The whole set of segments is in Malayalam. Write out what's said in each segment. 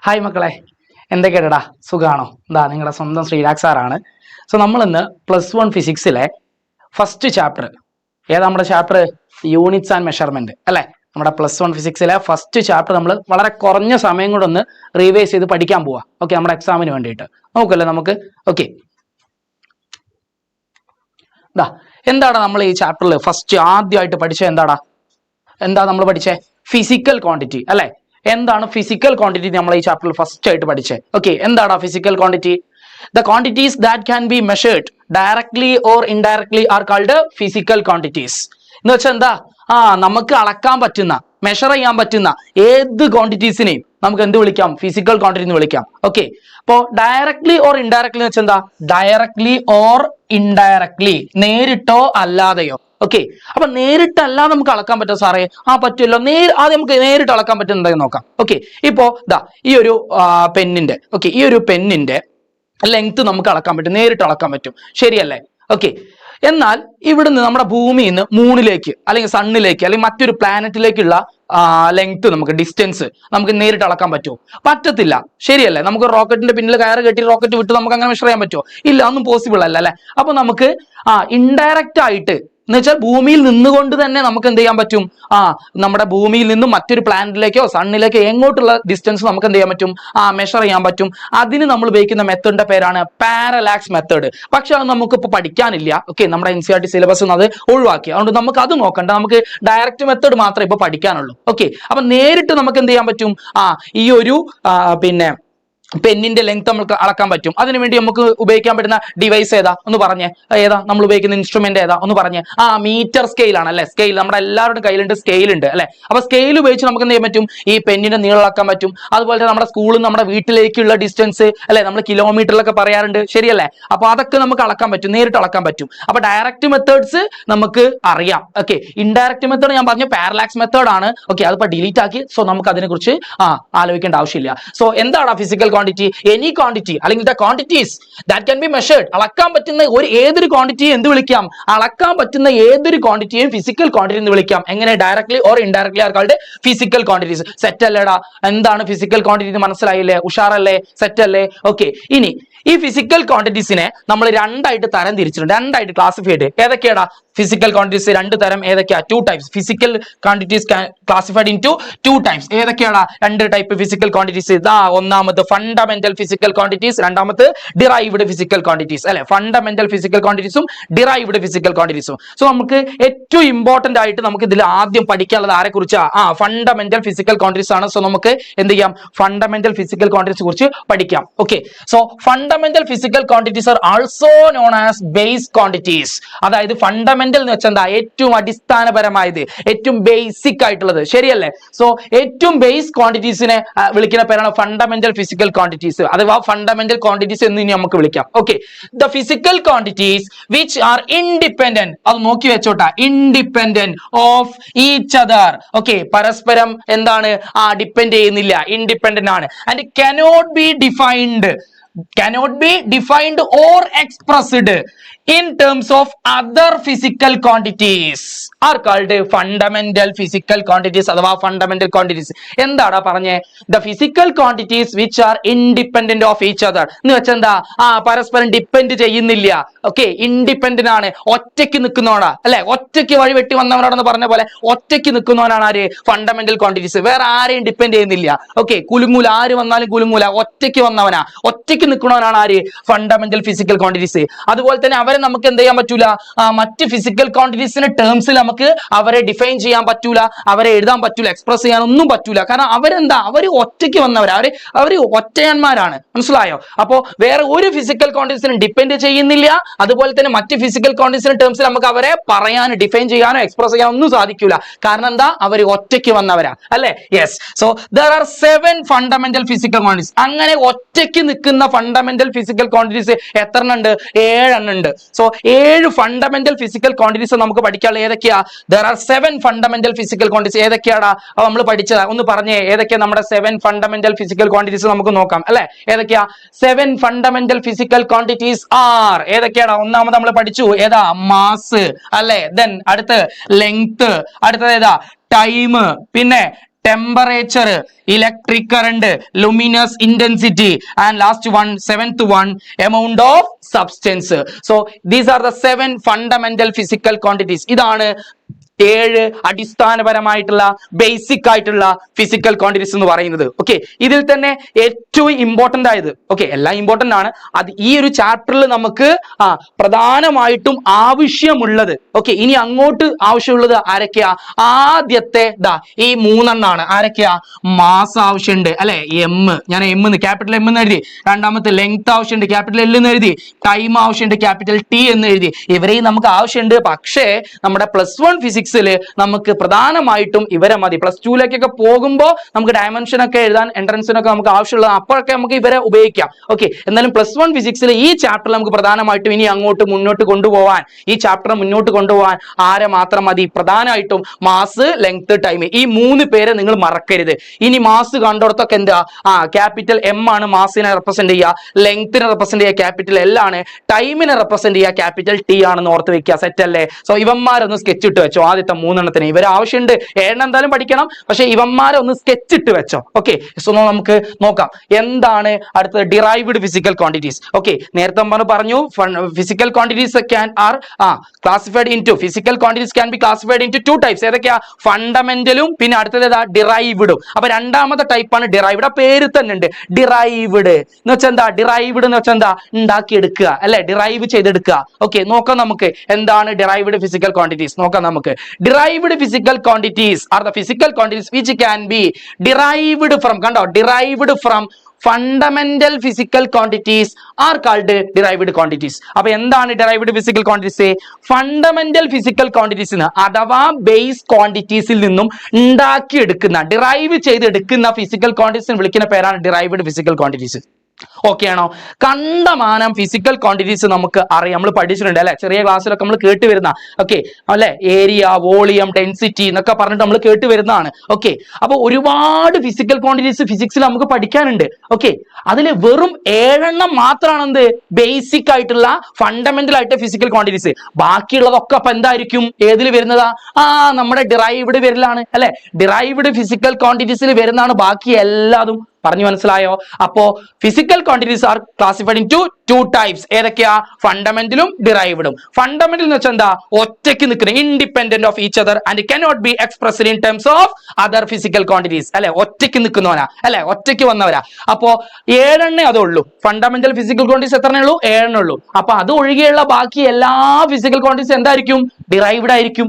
ഹായ് മക്കളെ, എന്തൊക്കെയാടാ, സുഖാണോ? എന്താ നിങ്ങളുടെ സ്വന്തം ശ്രീരാഗ് സാറാണ്. സോ നമ്മളിന്ന് +1 ഫിസിക്സിലെ ഫസ്റ്റ് ചാപ്റ്റർ, ഏതാ നമ്മുടെ ചാപ്റ്റർ? യൂണിറ്റ്സ് ആൻഡ് മെഷർമെന്റ് അല്ലേ? നമ്മുടെ +1 ഫിസിക്സിലെ ഫസ്റ്റ് ചാപ്റ്റർ നമ്മൾ വളരെ കുറഞ്ഞ സമയം കൊണ്ടൊന്ന് റിവൈസ് ചെയ്ത് പഠിക്കാൻ പോവാ. ഓക്കെ, നമ്മുടെ എക്സാമിന് വേണ്ടിയിട്ട് നോക്കല്ലേ നമുക്ക്. ഓക്കെ, എന്താടാ നമ്മൾ ഈ ചാപ്റ്ററിൽ ഫസ്റ്റ് ആദ്യമായിട്ട് പഠിച്ചത്? എന്താ നമ്മൾ പഠിച്ചേ? ഫിസിക്കൽ ക്വാണ്ടിറ്റി അല്ലെ? എന്താണ് ഫിസിക്കൽ ക്വാണ്ടിറ്റി? നമ്മൾ ഈ ചാപ്റ്ററിൽ ഫസ്റ്റ് ആയിട്ട് പഠിച്ചേ. ഓക്കെ, എന്താണ് physical quantity? The quantities that can be measured directly or indirectly are called physical quantities. എന്ന് വെച്ചാൽ എന്താ? നമുക്ക് അളക്കാൻ പറ്റുന്ന, മെഷർ ചെയ്യാൻ പറ്റുന്ന ഏത് ക്വാണ്ടിറ്റീസിനെയും നമുക്ക് എന്ത് വിളിക്കാം? ഫിസിക്കൽ ക്വാണ്ടിറ്റി എന്ന് വിളിക്കാം. ഓക്കെ, അപ്പോ ഡയറക്ട്ലി ഓർ ഇൻഡയറക്ട്ലി എന്ന് വെച്ചാൽ എന്താ? ഡയറക്ട്ലി ഓർ ഇൻഡയറക്ട്ലി, നേരിട്ടോ അല്ലാതെയോ. ഓക്കെ, അപ്പൊ നേരിട്ടല്ലാതെ നമുക്ക് അളക്കാൻ പറ്റുമോ സാറേ? പറ്റുമല്ലോ. ആദ്യം നമുക്ക് നേരിട്ട് അളക്കാൻ പറ്റുന്നതായി നോക്കാം. ഓക്കെ, ഇപ്പോ ഈ ഒരു പെന്നിന്റെ, ഈ ഒരു പെന്നിന്റെ ലെങ്ത് നമുക്ക് അളക്കാൻ പറ്റും, നേരിട്ട് അളക്കാൻ പറ്റും, ശരിയല്ലേ? ഓക്കെ, എന്നാൽ ഇവിടുന്ന് നമ്മുടെ ഭൂമിയിൽ നിന്ന് മൂണിലേക്ക് അല്ലെങ്കിൽ സണ്ണിലേക്ക് അല്ലെങ്കിൽ മറ്റൊരു പ്ലാനറ്റിലേക്കുള്ള ലെങ്ത്, നമുക്ക് ഡിസ്റ്റൻസ് നമുക്ക് നേരിട്ട് അളക്കാൻ പറ്റുമോ? പറ്റത്തില്ല, ശരിയല്ലേ? നമുക്ക് റോക്കറ്റിന്റെ പിന്നിൽ കയറ് കെട്ടി റോക്കറ്റ് വിട്ട് നമുക്ക് അങ്ങനെ മെഷർ ചെയ്യാൻ പറ്റുമോ? ഇല്ല, ഒന്നും പോസിബിൾ അല്ല അല്ലെ? അപ്പൊ നമുക്ക് ഇൻഡയറക്റ്റ് ആയിട്ട്, എന്ന് വെച്ചാൽ ഭൂമിയിൽ നിന്നുകൊണ്ട് തന്നെ നമുക്ക് എന്ത് ചെയ്യാൻ പറ്റും? നമ്മുടെ ഭൂമിയിൽ നിന്നും മറ്റൊരു പ്ലാനറ്റിലേക്കോ സണ്ണിലേക്കോ എങ്ങോട്ടുള്ള ഡിസ്റ്റൻസ് നമുക്ക് എന്ത് ചെയ്യാൻ പറ്റും? മെഷർ ചെയ്യാൻ പറ്റും. അതിന് നമ്മൾ ഉപയോഗിക്കുന്ന മെത്തേഡിന്റെ പേരാണ് പാരലാക്സ് മെത്തേഡ്. പക്ഷെ അത് നമുക്ക് ഇപ്പൊ പഠിക്കാനില്ല. ഓക്കെ, നമ്മുടെ NCERT സിലബസ് അത് ഒഴിവാക്കി. അതുകൊണ്ട് നമുക്ക് അത് നോക്കണ്ട, നമുക്ക് ഡയറക്റ്റ് മെത്തേഡ് മാത്രമേ ഇപ്പൊ പഠിക്കാനുള്ളൂ. ഓക്കെ, അപ്പൊ നേരിട്ട് നമുക്ക് എന്ത് ചെയ്യാൻ പറ്റും? ഈ ഒരു പെന്നിന്റെ ലെങ്ത് നമുക്ക് അളക്കാൻ പറ്റും. അതിനുവേണ്ടി നമുക്ക് ഉപയോഗിക്കാൻ പറ്റുന്ന ഡിവൈസ് ഏതാ ഒന്ന് പറഞ്ഞേ? ഏതാ നമ്മൾ ഉപയോഗിക്കുന്ന ഇൻസ്ട്രുമെന്റ് ഏതാ ഒന്ന് പറഞ്ഞേ? മീറ്റർ സ്കെയിൽ ആണ് അല്ലെ? സ്കെയിൽ നമ്മുടെ എല്ലാവരുടെ കയ്യിലുണ്ട്, സ്കെയിൽ ഉണ്ട് അല്ലെ? അപ്പൊ സ്കെയിൽ ഉപയോഗിച്ച് നമുക്ക് എന്ത് ചെയ്യാൻ പറ്റും? ഈ പെന്നിന്റെ നീളം അളക്കാൻ പറ്റും. അതുപോലെ തന്നെ നമ്മുടെ സ്കൂളിൽ നമ്മുടെ വീട്ടിലേക്കുള്ള ഡിസ്റ്റൻസ് അല്ലെ, നമ്മൾ കിലോമീറ്ററിലൊക്കെ പറയാറുണ്ട്, ശരിയല്ലേ? അപ്പൊ അതൊക്കെ നമുക്ക് അളക്കാൻ പറ്റും, നേരിട്ട് അളക്കാൻ പറ്റും. അപ്പൊ ഡയറക്റ്റ് മെത്തേഡ്സ് നമുക്ക് അറിയാം. ഓക്കെ, ഇൻഡയറക്റ്റ് മെത്തേഡ് ഞാൻ പറഞ്ഞു പാരലാക്സ് മെത്തേഡ് ആണ്. ഓക്കെ, അതിപ്പോ ഡിലീറ്റ് ആക്കി. സോ നമുക്ക് അതിനെ കുറിച്ച് ആലോചിക്കേണ്ട ആവശ്യമില്ല. സോ എന്താണ് ഫിസിക്കൽ ക്വാണ്ടിറ്റി? എനി ക്വാണ്ടിറ്റി അല്ലെങ്കിൽ the quantities that can be measured, അളക്കാൻ പറ്റുന്ന ഏതൊരു ക്വാണ്ടിറ്റിയെ എന്ത് വിളിക്കാം? അളക്കാൻ പറ്റുന്ന ഏതൊരു ക്വാണ്ടിറ്റിയും ഫിസിക്കൽ ക്വാണ്ടിറ്റി എന്ന് വിളിക്കാം. എങ്ങനെ? Directly or indirectly are called physical quantities. Set അല്ലേടാ? എന്താണ് ഫിസിക്കൽ ക്വാണ്ടിറ്റി മനസ്സിലായില്ലേ? ഉഷാറല്ലേ? സെറ്റ് അല്ലേ? ഓക്കെ, ഇനി ഈ ഫിസിക്കൽ ക്വാണ്ടിറ്റീസിനെ നമ്മൾ രണ്ടായിട്ട് തരം തിരിച്ചിട്ടുണ്ട്, രണ്ടായിട്ട് ക്ലാസിഫൈ ചെയ്ത്. ഏതൊക്കെയാടാ ഫിസിക്കൽ ക്വാണ്ടിറ്റീസ്? രണ്ട് തരം. ഏതൊക്കെയാ? 2 types. Physical quantities classified into 2 types. ഏതൊക്കെയാടാ രണ്ട് ടൈപ്പ് ഫിസിക്കൽ ക്വാണ്ടിറ്റീസ്? ഒന്നാമത് ഫണ്ടമെന്റൽ ഫിസിക്കൽ ക്വാണ്ടിറ്റീസ്, രണ്ടാമത് ഡിറൈവ്ഡ് ഫിസിക്കൽ ക്വാണ്ടിറ്റീസ് അല്ലെ? ഫണ്ടമെന്റൽ ഫിസിക്കൽ ക്വാണ്ടിറ്റീസും ഡിറൈവ്ഡ് ഫിസിക്കൽ ക്വാണ്ടിറ്റീസും. സോ നമുക്ക് ഏറ്റവും ഇമ്പോർട്ടന്റ് ആയിട്ട് നമുക്ക് ഇതിൽ ആദ്യം പഠിക്കാനുള്ളത് ആരെ കുറിച്ചാ? ഫണ്ടമെന്റൽ ഫിസിക്കൽ ക്വാണ്ടിറ്റീസ് ആണ്. സോ നമുക്ക് എന്ത് ചെയ്യാം? ഫണ്ടമെന്റൽ ഫിസിക്കൽ ക്വാണ്ടിറ്റീസ് കുറിച്ച് പഠിക്കാം. Okay, so fundamental physical quantities are also known as base quantities. അതായത് ഫണ്ടമെന്റൽ എന്ന് വെച്ചാൽ എന്താ? ഏറ്റവും അടിസ്ഥാനപരമായത്, ഏറ്റവും ബേസിക് ആയിട്ടുള്ളത്, ശരിയല്ലേ? സോ ഏറ്റവും ബേസ് ക്വാണ്ടിറ്റീസിനെ വിളിക്കുന്ന പേരാണ് ഫണ്ടമെന്റൽ ഫിസിക്കൽ ക്വാണ്ടിറ്റീസ്, അഥവാ ഫണ്ടമെന്റൽ ക്വാണ്ടിറ്റീസ് എന്ന് ഇനി നമുക്ക് വിളിക്കാം. Okay, the physical quantities which are independent, അത് നോക്കി വെച്ചോട്ടാ, independent of each other. Okay, പരസ്പരം എന്താണ്? ഡിപ്പെൻഡ് ചെയ്യുന്നില്ല, ഇൻഡിപെൻഡന്റ് ആണ്. And cannot be defined or expressed in terms of other physical quantities are called fundamental physical quantities അഥവാ fundamental quantities. എന്താടാ പറഞ്ഞേ? the physical quantities which are independent of each other എന്ന് വെച്ചാൽ എന്താ? പരസ്പരം ഡിപ്പെൻഡ് ചെയ്യുന്നില്ല. ഓക്കെ, ഇൻഡിപെൻഡന്റ് ആണ്, ഒറ്റയ്ക്ക് നിൽക്കുന്നവനാ അല്ലെ? ഒറ്റയ്ക്ക് വഴി വെട്ടി വന്നവനാണെന്ന് പറഞ്ഞ പോലെ ഒറ്റയ്ക്ക് നിൽക്കുന്നവനാണ് ആര്? Fundamental quantities. വേറെ ആരെയും ഡിപ്പെൻഡ് ചെയ്യുന്നില്ല. ഓക്കെ, കുലുങ്ങൂല, ആര് വന്നാലും കുലുങ്ങൂല, ഒറ്റയ്ക്ക് വന്നവനാ, ഒറ്റയ്ക്ക് നിൽക്കുന്നവനാണ് ആര്? Fundamental physical quantities. അതുപോലെ തന്നെ അവരെ നമുക്ക് എന്ത് ചെയ്യാൻ പറ്റൂല? മറ്റ് ഫിസിക്കൽ ക്വാണ്ടിറ്റീസിന്റെ ടേംസിൽ നമുക്ക് അവരെ ഡിഫൈൻ ചെയ്യാൻ പറ്റൂല, അവരെ എഴുതാൻ പറ്റൂല, എക്സ്പ്രസ് ചെയ്യാൻ ഒന്നും പറ്റൂല. കാരണം അവരെന്താ? അവര് ഒറ്റയ്ക്ക് വന്നവരാ, അവര് ഒറ്റയന്മാരാണ്, മനസ്സിലായോ? അപ്പോ വേറെ ഒരു ഫിസിക്കൽ ക്വാണ്ടിറ്റീസിനും ഡിപ്പെൻഡ് ചെയ്യുന്നില്ല. അതുപോലെ തന്നെ മറ്റ് ഫിസിക്കൽ ക്വാണ്ടിറ്റീസിന്റെ ടേംസിൽ നമുക്ക് അവരെ പറയാനോ ഡിഫൈൻ ചെയ്യാനോ എക്സ്പ്രസ് ചെയ്യാനോ ഒന്നും സാധിക്കൂല. കാരണം എന്താ? അവർ ഒറ്റയ്ക്ക് വന്നവരാ അല്ലെ? Yes. So there are 7 fundamental physical quantities. അങ്ങനെ ഒറ്റയ്ക്ക് നിൽക്കുന്ന ഫണ്ടമെന്റൽ ഫിസിക്കൽ ക്വാണ്ടിറ്റീസ് എത്ര ഉണ്ട്? 7 എണ്ണം ഉണ്ട്. സോ 7 ഫണ്ടമെന്റൽ ഫിസിക്കൽ ക്വാണ്ടിറ്റീസ് നമുക്ക് പഠിക്കാനുള്ള. ഏതൊക്കെയാ? there are 7 fundamental physical quantities. ഏതൊക്കെയാടാ നമ്മൾ പഠിച്ചതാ? ഒന്ന് പറഞ്ഞേ, ഏതൊക്കെയാ നമ്മുടെ 7 ഫണ്ടമെന്റൽ ഫിസിക്കൽ ക്വാണ്ടിറ്റീസ്? നമുക്ക് നോക്കാം അല്ലെ? ഏതൊക്കെയാ 7 ഫണ്ടമെന്റൽ ഫിസിക്കൽ ക്വാണ്ടിറ്റീസ് ആർ? ഏതൊക്കെയാടാ? ഒന്നാമത് നമ്മൾ പഠിച്ചു, ഏതാ? മാസ് അല്ലെ? ദെൻ അടുത്ത് ലെങ്ത്, അടുത്തത് ഏതാ? ടൈം, പിന്നെ temperature, electric current, luminous intensity, and last one, seventh one, amount of substance. So these are the 7 fundamental physical quantities. ഇതാണ് 7 അടിസ്ഥാനപരമായിട്ടുള്ള ബേസിക് ആയിട്ടുള്ള ഫിസിക്കൽ ക്വാണ്ടിറ്റീസ് എന്ന് പറയുന്നത്. ഓക്കെ, ഇതിൽ തന്നെ ഏറ്റവും ഇമ്പോർട്ടന്റ് ആയത്, ഓക്കെ എല്ലാം ഇമ്പോർട്ടന്റ് ആണ്, അത് ഈ ഒരു ചാപ്റ്ററിൽ നമുക്ക് പ്രധാനമായിട്ടും ആവശ്യമുള്ളത്, ഓക്കെ ഇനി അങ്ങോട്ട് ആവശ്യമുള്ളത് ആരൊക്കെയാ? ആദ്യത്തെ ഈ 3 എണ്ണാണ്. ആരൊക്കെയാ? മാസ് ആവശ്യമുണ്ട് അല്ലെ, എം, ഞാൻ എം ക്യാപിറ്റൽ എം എന്ന് എഴുതി. രണ്ടാമത്തെ ലെങ്ത് ആവശ്യമുണ്ട്, ക്യാപിറ്റൽ എൽ എന്ന് എഴുതി. ടൈം ആവശ്യമുണ്ട്, ക്യാപിറ്റൽ ടി എന്ന് എഴുതി. ഇവരെയും നമുക്ക് ആവശ്യമുണ്ട്. പക്ഷേ നമ്മുടെ +1 ഫിസിക്സിൽ നമുക്ക് പ്രധാനമായിട്ടും ഇവരെ മതി. +2ലേക്കൊക്കെ പോകുമ്പോൾ നമുക്ക് ഡയമെൻഷൻ ഒക്കെ എഴുതാൻ എൻട്രൻസിനൊക്കെ നമുക്ക് ആവശ്യമുള്ളത്, അപ്പോഴൊക്കെ നമുക്ക് ഇവരെ ഉപയോഗിക്കാം. ഓക്കെ, എന്നാലും +1 ഫിസിക്സിൽ ഈ ചാപ്റ്ററിൽ നമുക്ക് പ്രധാനമായിട്ടും ഇനി അങ്ങോട്ട് മുന്നോട്ട് കൊണ്ടുപോകാൻ, ഈ ചാപ്റ്റർ മുന്നോട്ട് കൊണ്ടുപോകാൻ ആരെ മാത്രം മതി? പ്രധാനമായിട്ടും മാസ്, ലെങ്ത്, ടൈം, ഈ 3 പേരെ നിങ്ങൾ മറക്കരുത്. ഇനി മാസ് കണ്ടോടത്തൊക്കെ എന്താ? ക്യാപിറ്റൽ എം ആണ് മാസിനെ റെപ്രസെന്റ് ചെയ്യുക, ലെങ്തിനെ റെപ്രസെന്റ് ചെയ്യുക ക്യാപിറ്റൽ എൽ ആണ്, ടൈമിനെ റെപ്രസെന്റ് ചെയ്യുക ക്യാപിറ്റൽ ടി ആണെന്ന് ഓർത്ത് വെക്കുക. സെറ്റ് അല്ലേ? സോ ഇവന്മാരൊന്ന് സ്കെച്ച് ഇട്ട് വെച്ചോ. ആദ്യത്തെ 3 എണ്ണത്തിന് ഇവർ ആവശ്യമുണ്ട്. 7 എന്തായാലും പഠിക്കണം, പക്ഷെ ഇവന്മാരെ ഒന്ന് സ്കെച്ച് ഇട്ട് വെച്ചോ. ഓക്കെ, സോ നമുക്ക് നോക്കാം എന്താണ് അടുത്തത്. Derived physical quantities. ഓക്കെ, നേരത്തെ പറഞ്ഞു physical quantities classified into physical quantities can be classified into 2 types. ഏതൊക്കെയാ? ഫണ്ടമെന്റലും പിന്നെ അടുത്തത് ഏതാ? ഡിറൈവ്ഡും. അപ്പൊ രണ്ടാമത്തെ ടൈപ്പാണ് ഡിറൈവ്ഡ്. ആ പേര് തന്നെ ഉണ്ട് ഡിറൈവ്ഡ് എന്ന് വെച്ചാൽ എന്താ? ഡിറൈവ്ഡ് എന്ന് വെച്ചാൽ എന്താ? ഉണ്ടാക്കിയെടുക്കുക അല്ലെ, ഡിറൈവ് ചെയ്തെടുക്കുക. ഓക്കെ, നോക്കാം നമുക്ക് എന്താണ് ഡിറൈവ്ഡ് ഫിസിക്കൽ ക്വാണ്ടിറ്റീസ്. നോക്കാം നമുക്ക്. Derived physical quantities are the physical quantities which can be derived from, കണ്ടോ, derived from fundamental physical quantities are called derived quantities. അപ്പൊ എന്താണ് derived physical quantities? Fundamental physical quantities അഥവാ ബേസ് ക്വാണ്ടിറ്റീസിൽ നിന്നും ഉണ്ടാക്കിയെടുക്കുന്ന, ഡിറൈവ് ചെയ്തെടുക്കുന്ന ഫിസിക്കൽ ക്വാണ്ടിറ്റീസിന് വിളിക്കുന്ന പേരാണ് derived physical quantities. ഓക്കെ ആണോ? കണ്ടമാനം ഫിസിക്കൽ ക്വാണ്ടിറ്റീസ് നമുക്ക് അറിയാം, നമ്മൾ പഠിച്ചിട്ടുണ്ട് അല്ലെ, ചെറിയ ക്ലാസ്സിലൊക്കെ നമ്മൾ കേട്ട് വരുന്ന. ഓക്കെ അല്ലെ, ഏരിയ, വോളിയം, ഡെൻസിറ്റി എന്നൊക്കെ പറഞ്ഞിട്ട് നമ്മൾ കേട്ട് വരുന്നതാണ്. ഓക്കെ, അപ്പൊ ഒരുപാട് ഫിസിക്കൽ ക്വാണ്ടിറ്റീസ് ഫിസിക്സിൽ നമുക്ക് പഠിക്കാനുണ്ട്. ഓക്കെ, അതിൽ വെറും 7 എണ്ണം മാത്രമാണ് എന്ത്? ബേസിക് ആയിട്ടുള്ള ഫണ്ടമെന്റൽ ആയിട്ട് ഫിസിക്കൽ ക്വാണ്ടിറ്റീസ്. ബാക്കിയുള്ളതൊക്കെ അപ്പൊ എന്തായിരിക്കും? ഏതിൽ വരുന്നതാ? നമ്മുടെ ഡിറൈവ്ഡ് വരലാണ് അല്ലെ, ഡിറൈവ്ഡ് ഫിസിക്കൽ ക്വാണ്ടിറ്റീസിൽ വരുന്നതാണ് ബാക്കി എല്ലാതും. പറഞ്ഞു മനസ്സിലായോ? അപ്പോ physical quantities R classified in 2 types. ഏതൊക്കെയാ? ഫണ്ടമെന്റലും ഡിറൈവ്ഡും. ഫണ്ടമെന്റൽ എന്ന് വെച്ചാൽ എന്താ? ഒറ്റയ്ക്ക് നിൽക്കുന്ന, independent of each other and cannot be expressed in terms of other physical quantities അല്ലെ, ഒറ്റയ്ക്ക് നിൽക്കുന്നവനാ അല്ലെ, ഒറ്റയ്ക്ക് വന്നവരാ. അപ്പോ 7 എണ്ണേ അതുള്ളൂ. ഫണ്ടമെന്റൽ ഫിസിക്കൽ ക്വാണ്ടിറ്റീസ് എത്രണ്ണേ ഉള്ളൂ? 7 എണ്ണേ ഉള്ളൂ. അപ്പൊ അത് ഒഴികെയുള്ള ബാക്കി എല്ലാ ഫിസിക്കൽ ക്വാണ്ടിറ്റീസ് എന്തായിരിക്കും? ഡിറൈവ്ഡ് ആയിരിക്കും.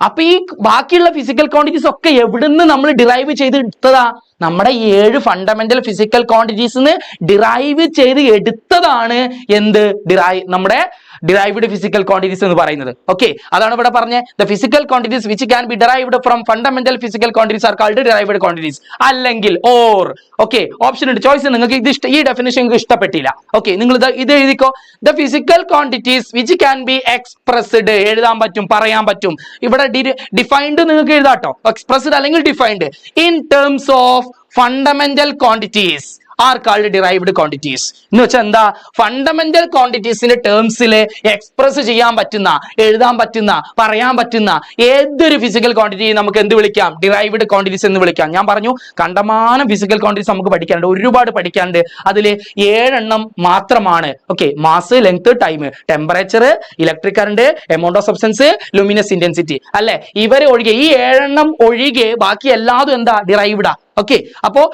അപ്പൊ ഈ ബാക്കിയുള്ള ഫിസിക്കൽ ക്വാണ്ടിറ്റീസ് ഒക്കെ എവിടുന്ന് നമ്മൾ ഡിറൈവ് ചെയ്ത് എടുത്തതാ? നമ്മുടെ 7 ഫണ്ടമെന്റൽ ഫിസിക്കൽ ക്വാണ്ടിറ്റീസ് ഡിറൈവ് ചെയ്ത് എടുത്തതാണ് എന്ത്? നമ്മുടെ ഡിറൈവ്ഡ് ഫിസിക്കൽ ക്വാണ്ടിറ്റീസ് എന്ന് പറയുന്നത്. ഓക്കെ, അതാണ് ഇവിടെ പറഞ്ഞത്. The physical quantities which can B derived from fundamental physical quantities are called derived quantities. അല്ലെങ്കിൽ ഓർ. ഓക്കെ, ഓപ്ഷൻ ഉണ്ട്, ചോയ്സ്. നിങ്ങൾക്ക് ഇത് ഈ ഡെഫിനിഷൻ നിങ്ങൾക്ക് ഇഷ്ടപ്പെട്ടില്ല, ഓക്കെ, നിങ്ങൾ ഇത് എഴുതിക്കോ. The physical quantities which can be expressed, എഴുതാൻ പറ്റും, പറയാൻ പറ്റും. ഇവിടെ ഡിഫൈൻഡ് നിങ്ങൾക്ക് എഴുതാട്ടോ, എക്സ്പ്രസ്ഡ് അല്ലെങ്കിൽ defined in terms of fundamental quantities are called derived quantities. എന്ന് വെച്ചാൽ എന്താ? ഫണ്ടമെന്റൽ ക്വാണ്ടിറ്റീസിന്റെ ടേംസിൽ എക്സ്പ്രസ് ചെയ്യാൻ പറ്റുന്ന, എഴുതാൻ പറ്റുന്ന, പറയാൻ പറ്റുന്ന ഏതൊരു ഫിസിക്കൽ ക്വാണ്ടിറ്റി നമുക്ക് എന്ത് വിളിക്കാം? ഡിറൈവ്ഡ് ക്വാണ്ടിറ്റീസ് എന്ന് വിളിക്കാം. ഞാൻ പറഞ്ഞു കണ്ടമാനം ഫിസിക്കൽ ക്വാണ്ടിറ്റീസ് നമുക്ക് പഠിക്കാനുണ്ട്, ഒരുപാട് പഠിക്കാനുണ്ട്. അതിൽ 7 എണ്ണം മാത്രമാണ്. Okay, mass, length, time, temperature, electric current, amount of substance, luminous intensity അല്ലെ, ഇവരെ ഒഴികെ, ഈ 7 എണ്ണം ഒഴികെ ബാക്കി എല്ലാതും എന്താ? ഡിറൈവ്ഡാ. ഓക്കെ, അപ്പോ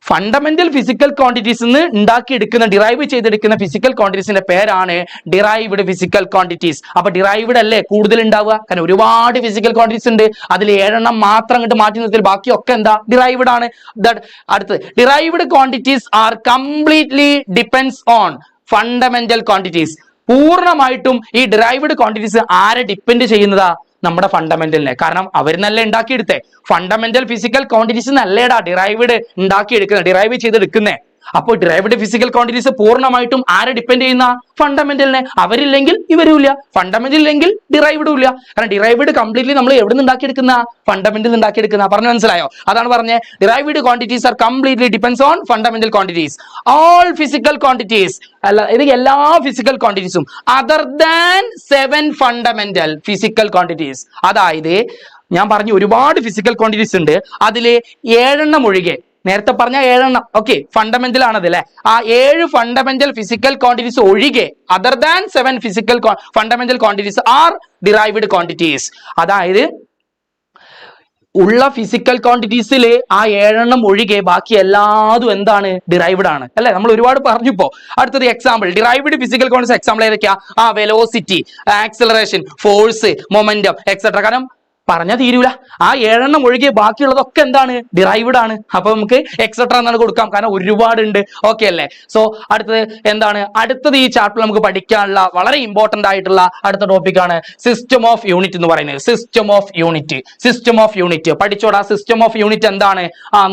ഫണ്ടമെന്റൽ ഫിസിക്കൽ ക്വാണ്ടിറ്റീസ് ഉണ്ടാക്കിയെടുക്കുന്ന, ഡിറൈവ് ചെയ്തെടുക്കുന്ന ഫിസിക്കൽ ക്വാണ്ടിറ്റീസിന്റെ പേരാണ് ഡിറൈവ്ഡ് ഫിസിക്കൽ ക്വാണ്ടിറ്റീസ്. അപ്പൊ ഡിറൈവ്ഡ് അല്ലേ കൂടുതൽ ഉണ്ടാവുക, കാരണം ഒരുപാട് ഫിസിക്കൽ ക്വാണ്ടിറ്റീസ് ഉണ്ട്, അതിൽ 7 എണ്ണം മാത്രം അങ്ങോട്ട് മാറ്റി നിർത്തിയാൽ ബാക്കിയൊക്കെ എന്താ? ഡിറൈവ്ഡ് ആണ്. അടുത്ത്, derived quantities are completely depends on fundamental quantities. പൂർണ്ണമായിട്ടും ഈ ഡിറൈവ്ഡ് ക്വാണ്ടിറ്റീസ് ആരെ ഡിപ്പെൻഡ് ചെയ്യുന്നതാ? നമ്മുടെ ഫണ്ടമെന്റലിനെ. കാരണം അവർ നല്ല ഉണ്ടാക്കിയെടുത്തേ, ഫണ്ടമെന്റൽ ഫിസിക്കൽ ക്വാണ്ടിറ്റീസ് നല്ലേടാ ഡിറൈവ്ഡ് ഉണ്ടാക്കിയെടുക്കുന്നത്, ഡിറൈവ് ചെയ്തെടുക്കുന്നേ. അപ്പോൾ ഡിറൈവ്ഡ് ഫിസിക്കൽ ക്വാണ്ടിറ്റീസ് പൂർണ്ണമായിട്ടും ആരെ ഡിപ്പെൻഡ് ചെയ്യുന്ന? ഫണ്ടമെന്റലിനെ. അവരില്ലെങ്കിൽ ഇവരും ഇല്ല, ഫണ്ടമെന്റൽ ഇല്ലെങ്കിൽ ഡിറൈവ്ഡും ഇല്ല. കാരണം ഡിറൈവ്ഡ് കംപ്ലീറ്റ്ലി നമ്മൾ എവിടെ നിന്ന് ഉണ്ടാക്കിയെടുക്കുന്ന? ഫണ്ടമെന്റൽ ഉണ്ടാക്കിയെടുക്കുന്ന. പറഞ്ഞു മനസ്സിലായോ? അതാണ് പറഞ്ഞത്, derived quantities are completely depends on fundamental quantities. All physical quantities അല്ല, ഇത് എല്ലാ ഫിസിക്കൽ ക്വാണ്ടിറ്റീസും other than 7 fundamental physical quantities. അതായത് ഞാൻ പറഞ്ഞു ഒരുപാട് ഫിസിക്കൽ ക്വാണ്ടിറ്റീസ് ഉണ്ട്. അതില് 7 ഒഴികെ, നേരത്തെ പറഞ്ഞ 7 ഓക്കെ ഫണ്ടമെന്റൽ ആണത് അല്ലെ, ആ 7 ഫണ്ടമെന്റൽ ഫിസിക്കൽ ക്വാണ്ടിറ്റീസ് ഒഴികെ other than 7 physical fundamental quantities are derived quantities. അതായത് ഉള്ള ഫിസിക്കൽ ക്വാണ്ടിറ്റീസിൽ ആ 7 ഒഴികെ ബാക്കി എല്ലാതും എന്താണ്, ഡിറൈവ്ഡ് ആണ് അല്ലെ. നമ്മൾ ഒരുപാട് പറഞ്ഞിപ്പോ. അടുത്തത് example derived physical quantities example ഏതൊക്കെയാ? Velocity, acceleration, force, momentum etcetera. കാരണം പറഞ്ഞാൽ തീരൂല. ആ 7 ഒഴികെ ബാക്കിയുള്ളതൊക്കെ എന്താണ്, ഡിറൈവ്ഡ് ആണ്. അപ്പൊ നമുക്ക് എക്സെട്ര എന്നാണ് കൊടുക്കാം, കാരണം ഒരുപാടുണ്ട്. ഓക്കെ അല്ലേ? സോ അടുത്തത് എന്താണ്? അടുത്തത് ഈ ചാപ്റ്ററിൽ നമുക്ക് പഠിക്കാനുള്ള വളരെ ഇമ്പോർട്ടന്റ് ആയിട്ടുള്ള അടുത്ത ടോപ്പിക്കാണ് സിസ്റ്റം ഓഫ് യൂണിറ്റ് എന്ന് പറയുന്നത്. System of unit, system of unit പഠിച്ചോടാ. സിസ്റ്റം ഓഫ് യൂണിറ്റ് എന്താണ്?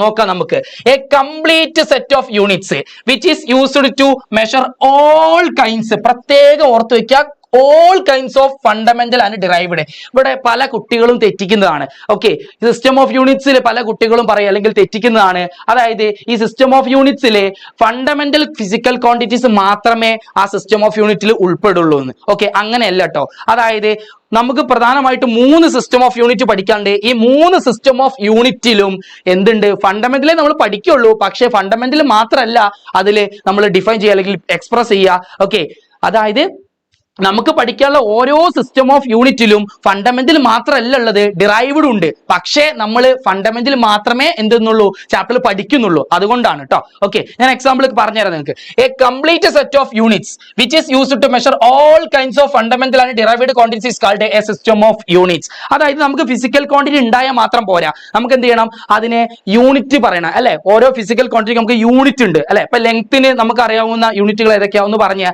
നോക്കാം നമുക്ക്. A complete set of units which is used to measure all kinds. പ്രത്യേകം ഓർത്ത് വെക്കുക, all kinds of fundamental and derived. ഇവിടെ പല കുട്ടികളും തെറ്റിക്കുന്നതാണ്. ഓക്കെ, സിസ്റ്റം ഓഫ് യൂണിറ്റ്സിൽ പല കുട്ടികളും പറയും അല്ലെങ്കിൽ തെറ്റിക്കുന്നതാണ്. അതായത് ഈ സിസ്റ്റം ഓഫ് യൂണിറ്റ്സിലെ ഫണ്ടമെന്റൽ ഫിസിക്കൽ ക്വാണ്ടിറ്റീസ് മാത്രമേ ആ സിസ്റ്റം ഓഫ് യൂണിറ്റിൽ ഉൾപ്പെടുള്ളൂ എന്ന്. ഓക്കെ, അങ്ങനെയല്ല കേട്ടോ. അതായത് നമുക്ക് പ്രധാനമായിട്ട് 3 സിസ്റ്റം ഓഫ് യൂണിറ്റ് പഠിക്കാണ്ട്. ഈ 3 സിസ്റ്റം ഓഫ് യൂണിറ്റിലും എന്തുണ്ട്, ഫണ്ടമെന്റലേ നമ്മൾ പഠിക്കുള്ളൂ. പക്ഷെ ഫണ്ടമെന്റൽ മാത്രമല്ല അതിൽ നമ്മൾ ഡിഫൈൻ ചെയ്യുക അല്ലെങ്കിൽ എക്സ്പ്രസ് ചെയ്യുക. ഓക്കെ, അതായത് നമുക്ക് പഠിക്കാനുള്ള ഓരോ സിസ്റ്റം ഓഫ് യൂണിറ്റിലും ഫണ്ടമെന്റൽ മാത്രമല്ല ഉള്ളത്, ഡിറൈവ്ഡ് ഉണ്ട്. പക്ഷേ നമ്മൾ ഫണ്ടമെന്റൽ മാത്രമേ എന്തെന്നുള്ളൂ ചാപ്റ്ററിൽ പഠിക്കുന്നുള്ളൂ. അതുകൊണ്ടാണ് കേട്ടോ. ഓക്കെ, ഞാൻ എക്സാമ്പിൾ പറഞ്ഞുതരാം നിങ്ങൾക്ക്. A complete set of units which is used to measure all kinds of fundamental and derived quantities is called a system of units. അതായത് നമുക്ക് ഫിസിക്കൽ ക്വാണ്ടിറ്റി ഉണ്ടായാൽ മാത്രം പോരാ, നമുക്ക് എന്ത് ചെയ്യണം, അതിനെ യൂണിറ്റ് പറയണം അല്ലെ. ഓരോ ഫിസിക്കൽ ക്വാണ്ടിറ്റി നമുക്ക് യൂണിറ്റ് ഉണ്ട് അല്ലെ. ഇപ്പൊ ലെങ്ത്തിന് നമുക്ക് അറിയാവുന്ന യൂണിറ്റുകൾ ഏതൊക്കെയാന്ന് പറഞ്ഞ